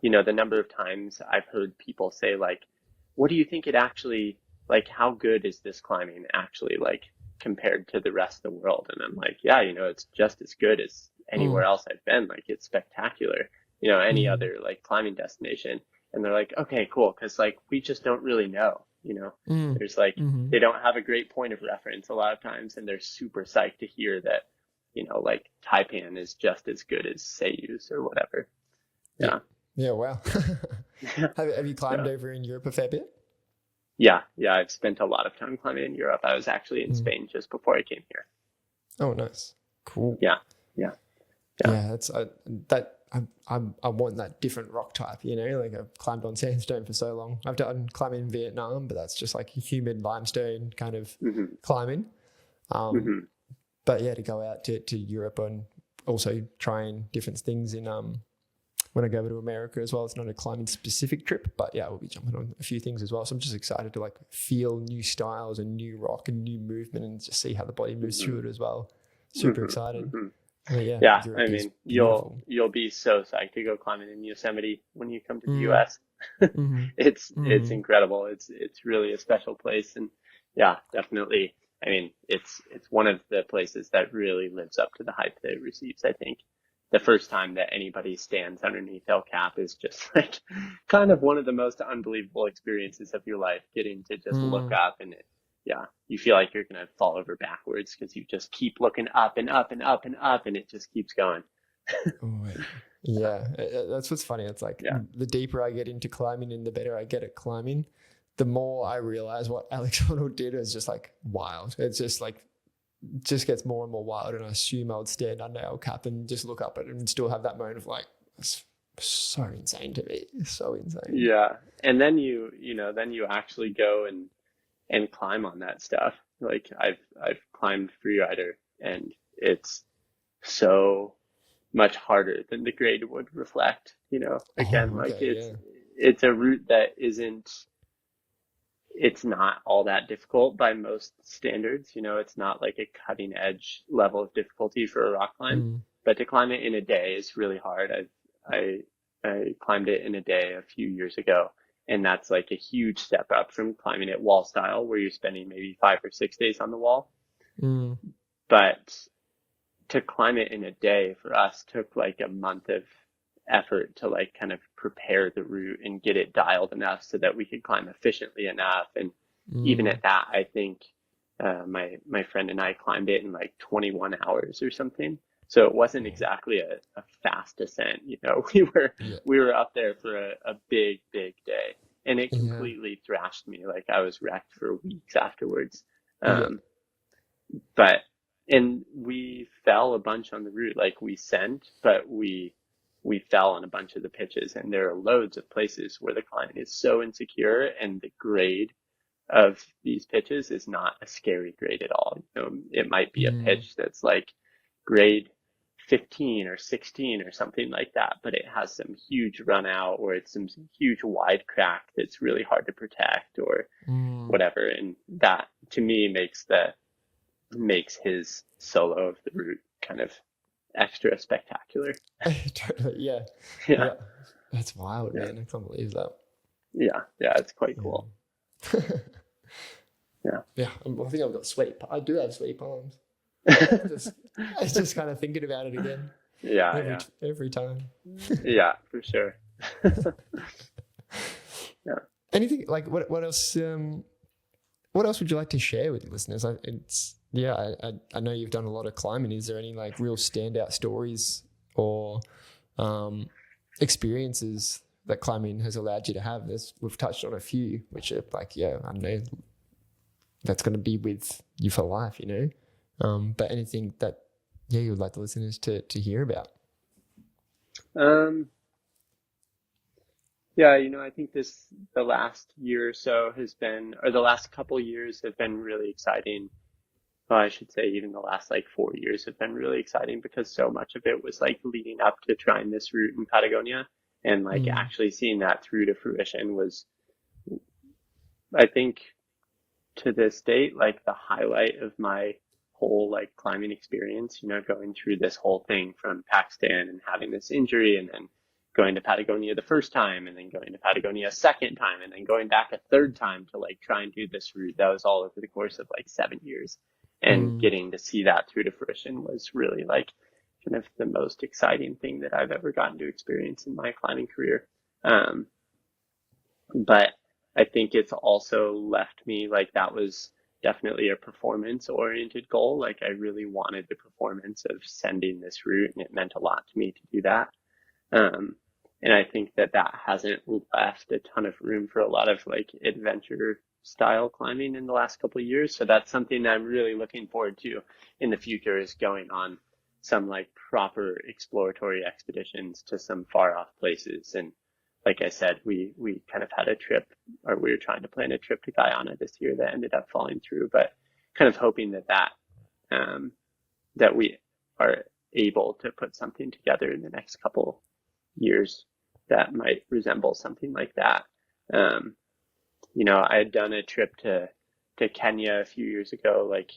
you know, the number of times I've heard people say like, what do you think it actually, like, how good is this climbing actually like compared to the rest of the world? And I'm like, yeah, you know, it's just as good as anywhere else I've been. Like it's spectacular, you know, any other like climbing destination. And they're like, okay, cool. Cause like, we just don't really know, you know, there's like, they don't have a great point of reference a lot of times. And they're super psyched to hear that, you know, like Taipan is just as good as Seiyus or whatever. Yeah. Wow. Have you climbed over in Europe a fair bit? Yeah. I've spent a lot of time climbing in Europe. I was actually in Spain just before I came here. Oh, nice. Cool. Yeah. That's I want that different rock type, you know, like I've climbed on sandstone for so long. I've done climbing in Vietnam, but that's just like humid limestone kind of climbing. But yeah, to go out to Europe and also trying different things in when I go over to America as well. It's not a climbing specific trip, but yeah, we'll be jumping on a few things as well. So I'm just excited to like feel new styles and new rock and new movement and just see how the body moves through it as well. Super excited. But Yeah, Europe I is mean, beautiful. you'll be so psyched to go climbing in Yosemite when you come to the US. It's incredible. It's really a special place, and yeah, definitely. I mean, it's one of the places that really lives up to the hype that it receives. I think the first time that anybody stands underneath El Cap is just like kind of one of the most unbelievable experiences of your life, getting to just look up and you feel like you're going to fall over backwards because you just keep looking up and up and up and up, and it just keeps going. Yeah, that's what's funny. It's like the deeper I get into climbing and the better I get at climbing, the more I realize what Alex Honnold did is just like wild. It's just like, just gets more and more wild. And I assume I would stand under El Cap and just look up at it and still have that moment of like, it's so insane to me. It's so insane. Yeah. And then you actually go and climb on that stuff. Like I've climbed Freerider, and it's so much harder than the grade would reflect, again, it's a route that it's not all that difficult by most standards. It's not like a cutting edge level of difficulty for a rock climb, but to climb it in a day is really hard. I climbed it in a day a few years ago, and that's like a huge step up from climbing it wall style, where you're spending maybe 5 or 6 days on the wall. But to climb it in a day for us took like a month of effort to like kind of prepare the route and get it dialed enough so that we could climb efficiently enough. And even at that, I think my friend and I climbed it in like 21 hours or something. So it wasn't exactly a fast ascent. We were up there for a big day, and it completely thrashed me. Like I was wrecked for weeks afterwards. And we fell a bunch on the route. Like we sent, but we fell on a bunch of the pitches, and there are loads of places where the climbing is so insecure, and the grade of these pitches is not a scary grade at all. It might be a pitch that's like grade 15 or 16 or something like that, but it has some huge run out, or it's some huge wide crack that's really hard to protect, or whatever. And that to me makes his solo of the route kind of extra spectacular. Totally, yeah. That's wild, man. I can't believe that. Yeah, it's quite cool. I think I've got sweaty. I do have sweaty palms. I just kind of thinking about it again. Every time. Yeah, for sure. Anything like what else? What else would you like to share with listeners? I know you've done a lot of climbing. Is there any like real standout stories or experiences that climbing has allowed you to have? We've touched on a few, which are like, I don't know, that's going to be with you for life, but anything that, you would like the listeners to hear about? I think the last year or so the last couple years have been really exciting. Well, I should say even the last like 4 years have been really exciting, because so much of it was like leading up to trying this route in Patagonia, and like actually seeing that through to fruition was, I think, to this date, like the highlight of my whole like climbing experience, going through this whole thing from Pakestan and having this injury, and then going to Patagonia the first time, and then going to Patagonia a second time, and then going back a third time to like try and do this route. That was all over the course of like 7 years. And getting to see that through to fruition was really like kind of the most exciting thing that I've ever gotten to experience in my climbing career. But I think it's also left me like that was definitely a performance oriented goal. Like I really wanted the performance of sending this route, and it meant a lot to me to do that. And I think that hasn't left a ton of room for a lot of like adventure style climbing in the last couple of years. So that's something that I'm really looking forward to in the future, is going on some like proper exploratory expeditions to some far off places. And like I said, we kind of had a trip, or we were trying to plan a trip to Guyana this year that ended up falling through, but kind of hoping that we are able to put something together in the next couple years that might resemble something like that. You know, I had done a trip to Kenya a few years ago, like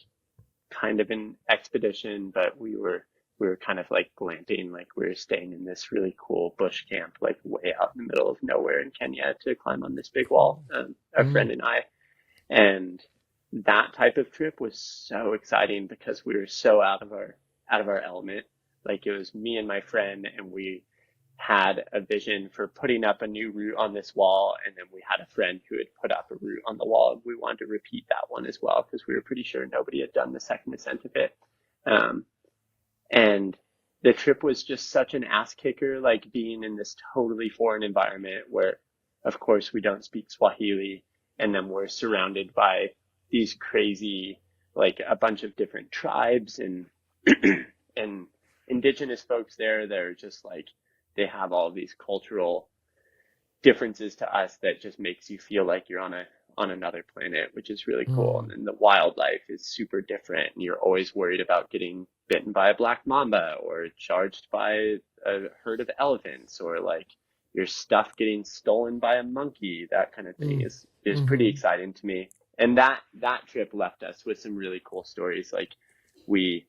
kind of an expedition, but we were kind of like glamping, like we were staying in this really cool bush camp, like way out in the middle of nowhere in Kenya to climb on this big wall, a friend and I. And that type of trip was so exciting because we were so out of our element. Like it was me and my friend, and we had a vision for putting up a new route on this wall, and then we had a friend who had put up a route on the wall, and we wanted to repeat that one as well because we were pretty sure nobody had done the second ascent of it. And the trip was just such an ass kicker, like being in this totally foreign environment where, of course, we don't speak Swahili, and then we're surrounded by these crazy, like a bunch of different tribes and and indigenous folks there that are just like, they have all these cultural differences to us that just makes you feel like you're on another planet, which is really cool. And then the wildlife is super different, and you're always worried about getting bitten by a black mamba or charged by a herd of elephants, or like your stuff getting stolen by a monkey. That kind of thing is pretty exciting to me. And that trip left us with some really cool stories. Like we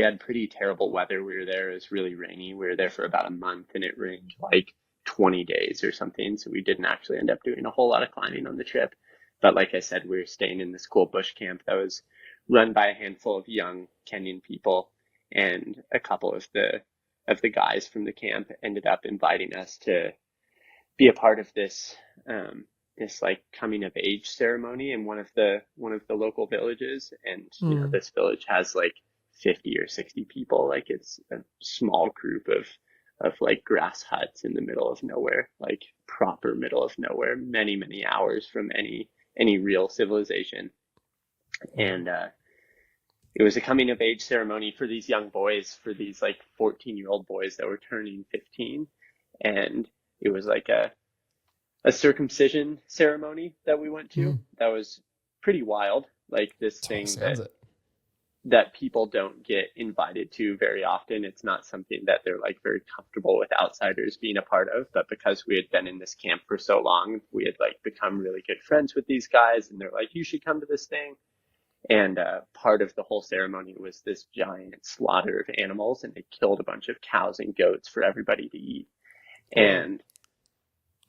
had pretty terrible weather. We were there. It was really rainy. We were there for about a month, and it rained like 20 days or something. So we didn't actually end up doing a whole lot of climbing on the trip. But like I said, we were staying in this cool bush camp that was run by a handful of young Kenyan people, and a couple of the guys from the camp ended up inviting us to be a part of this this like coming of age ceremony in one of the local villages. And you know, this village has like 50 or 60 people. Like it's a small group of like grass huts in the middle of nowhere, like proper middle of nowhere, many hours from any real civilization. And it was a coming of age ceremony for these young boys, for these like 14-year-old boys that were turning 15. And it was like a circumcision ceremony that we went to. That was pretty wild. Like this thing that people don't get invited to very often. It's not something that they're like very comfortable with outsiders being a part of, but because we had been in this camp for so long, we had like become really good friends with these guys, and they're like, you should come to this thing. And part of the whole ceremony was this giant slaughter of animals, and they killed a bunch of cows and goats for everybody to eat. And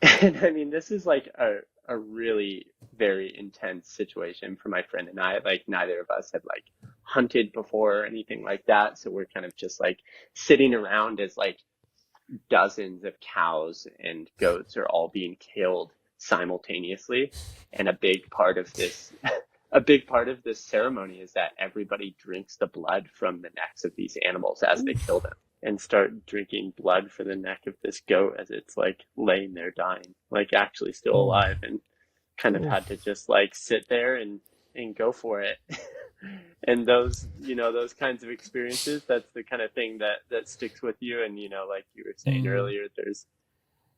I mean, this is like a really very intense situation for my friend and I. Like neither of us had like hunted before or anything like that. So we're kind of just like sitting around as like dozens of cows and goats are all being killed simultaneously. And a big part of this ceremony is that everybody drinks the blood from the necks of these animals as they kill them, and start drinking blood for the neck of this goat as it's like laying there dying, like actually still alive, and kind of had to just like sit there and go for it. And those, you know, those kinds of experiences, that's the kind of thing that sticks with you. And, you know, like you were saying earlier, there's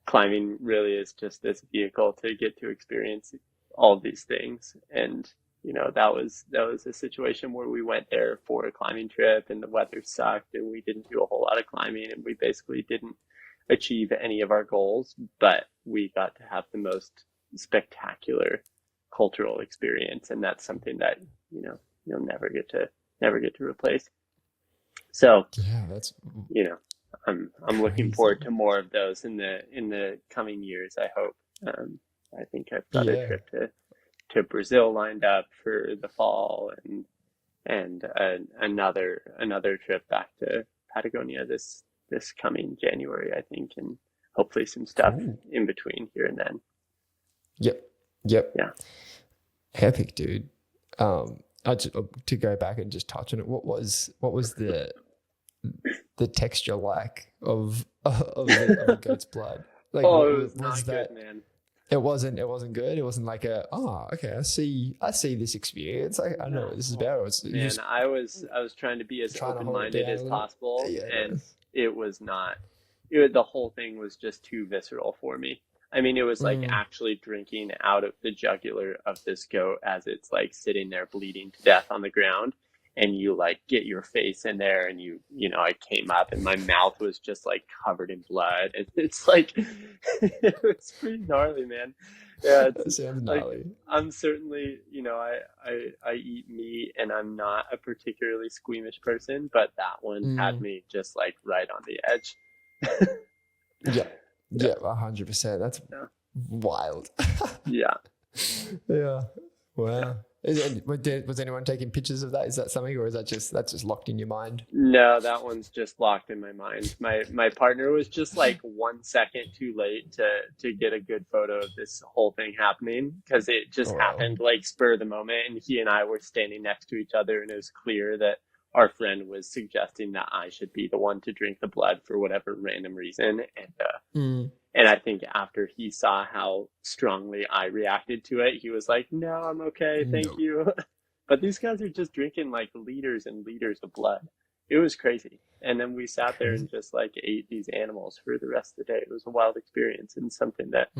climbing really is just this vehicle to get to experience all of these things. And, you know, that was a situation where we went there for a climbing trip, and the weather sucked, and we didn't do a whole lot of climbing, and we basically didn't achieve any of our goals, but we got to have the most spectacular cultural experience. And that's something that, you know, you'll never get to replace. So yeah, that's, you know, I'm looking forward to more of those in the coming years, I hope. I think I've got a trip to Brazil lined up for the fall, and another trip back to Patagonia this coming January, I think, and hopefully some stuff in between here and then. Yep. Yeah. Epic, dude. To go back and just touch on it, what was the texture like of the goat's blood? Like, it was not good, man. It wasn't good. It wasn't like okay, I see this experience. I know what this is about. I was trying to be as open-minded as possible, and it was not. The whole thing was just too visceral for me. I mean, it was like actually drinking out of the jugular of this goat as it's like sitting there bleeding to death on the ground. and you like get your face in there, and I came up and my mouth was just like covered in blood, and it's like it's pretty gnarly, man. Yeah, That it's sounds like gnarly. I'm certainly, I eat meat and I'm not a particularly squeamish person, but that one had me just like right on the edge. Yeah. Yeah, 100%. That's Yeah. wild. Yeah. Yeah. Wow. Was anyone taking pictures of that? Is that something, or is that's just locked in your mind? No, that one's just locked in my mind. My partner was just like 1 second too late to get a good photo of this whole thing happening, because it just happened like spur of the moment, and he and I were standing next to each other, and it was clear that our friend was suggesting that I should be the one to drink the blood for whatever random reason, and I think after he saw how strongly I reacted to it, he was like, "No, I'm okay, thank you." But these guys are just drinking like liters and liters of blood. It was crazy. And then we sat there and just like ate these animals for the rest of the day. It was a wild experience, and something that,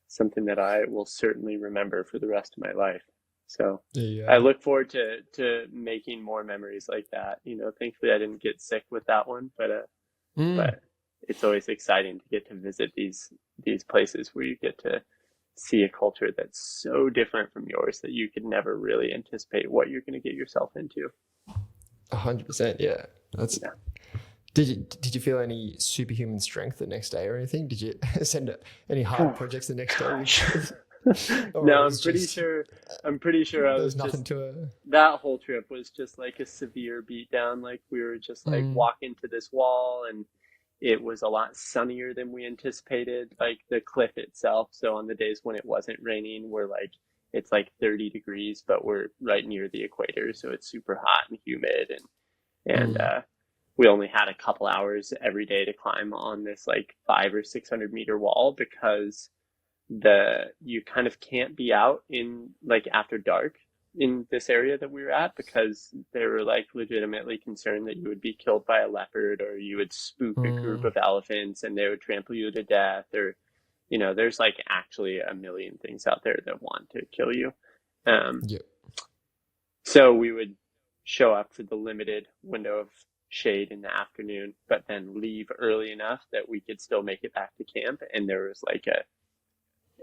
something that I will certainly remember for the rest of my life. So I look forward to making more memories like that. Thankfully I didn't get sick with that one, but it's always exciting to get to visit these places where you get to see a culture that's so different from yours that you could never really anticipate what you're going to get yourself into. 100%. Yeah. Did you feel any superhuman strength the next day or anything? Did you send any hard projects the next day? No, I'm pretty sure I was nothing just, to it. that whole trip was just like a severe beatdown. Like we were just like walking to this wall, and it was a lot sunnier than we anticipated, like the cliff itself. So on the days when it wasn't raining, it's like 30 degrees, but we're right near the equator. So it's super hot and humid. And we only had a couple hours every day to climb on this like 500 or 600 meter wall, because you kind of can't be out in like after dark in this area that we were at, because they were like legitimately concerned that you would be killed by a leopard, or you would spook a group of elephants and they would trample you to death, or there's like actually a million things out there that want to kill you. So we would show up for the limited window of shade in the afternoon, but then leave early enough that we could still make it back to camp. And there was like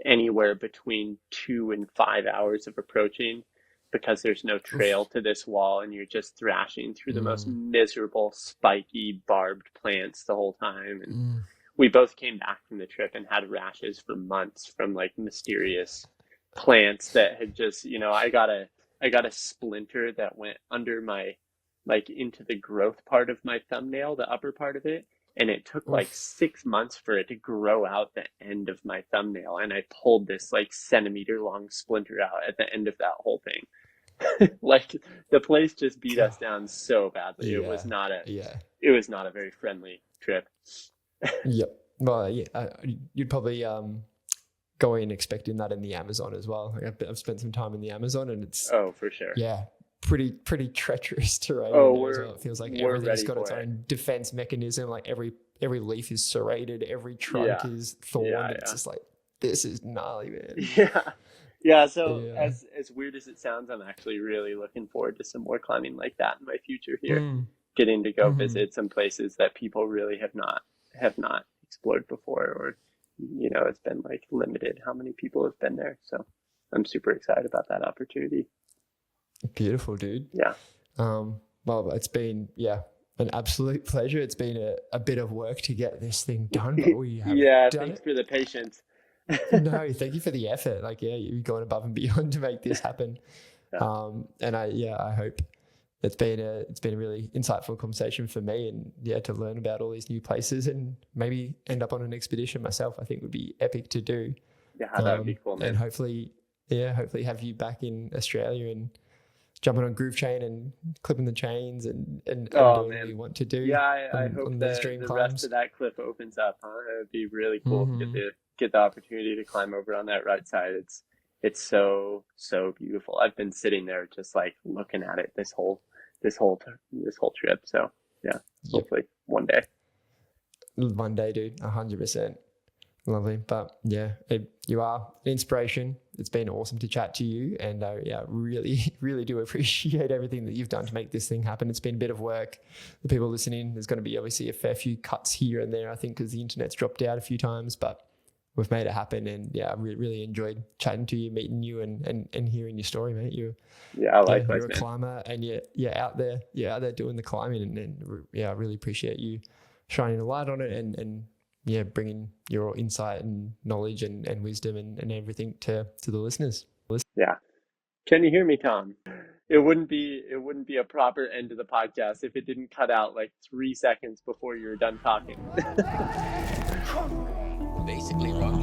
anywhere between 2 and 5 hours of approaching, because there's no trail to this wall, and you're just thrashing through the most miserable, spiky, barbed plants the whole time. And we both came back from the trip and had rashes for months from like mysterious plants that had just, I got a splinter that went under my, like into the growth part of my thumbnail, the upper part of it. And it took like 6 months for it to grow out the end of my thumbnail. And I pulled this like centimeter long splinter out at the end of that whole thing. Like the place just beat us down so badly. It was not a very friendly trip. Yep. Well, you'd probably go in expecting that in the Amazon as well. Like I've spent some time in the Amazon, and it's for sure. Yeah. Pretty treacherous terrain. It feels like everything's got its own defense mechanism. Like every leaf is serrated, every trunk is thorned. It's just like, this is gnarly, man. Yeah. So as weird as it sounds, I'm actually really looking forward to some more climbing like that in my future here. Getting to go visit some places that people really have not explored before, or it's been like limited how many people have been there. So I'm super excited about that opportunity. Beautiful, dude. Yeah. Well, it's been an absolute pleasure. It's been a bit of work to get this thing done, but we have done thanks for the patience. No, thank you for the effort. Like, you've gone above and beyond to make this happen. And I hope it's been a really insightful conversation for me, and to learn about all these new places and maybe end up on an expedition myself. I think would be epic to do. Yeah, that would be cool, man. And hopefully have you back in Australia and jumping on Groove Chain and clipping the chains and doing what you want to do. Yeah, I hope that the rest of that cliff opens up. It would be really cool to get the opportunity to climb over on that right side. It's so beautiful. I've been sitting there just like looking at it this whole trip. So hopefully one day. One day, dude, 100%. Lovely. But yeah, you are an inspiration. It's been awesome to chat to you. And really, really do appreciate everything that you've done to make this thing happen. It's been a bit of work. The people listening, there's going to be obviously a fair few cuts here and there, I think, because the internet's dropped out a few times, but we've made it happen. And I really enjoyed chatting to you, meeting you and hearing your story, mate. Likewise, you're a climber and you're out there doing the climbing. And I really appreciate you shining a light on it and bringing your insight and knowledge and wisdom and everything to the listeners. Yeah. Can you hear me, Tom? It wouldn't be a proper end to the podcast if it didn't cut out like 3 seconds before you were done talking. Basically rock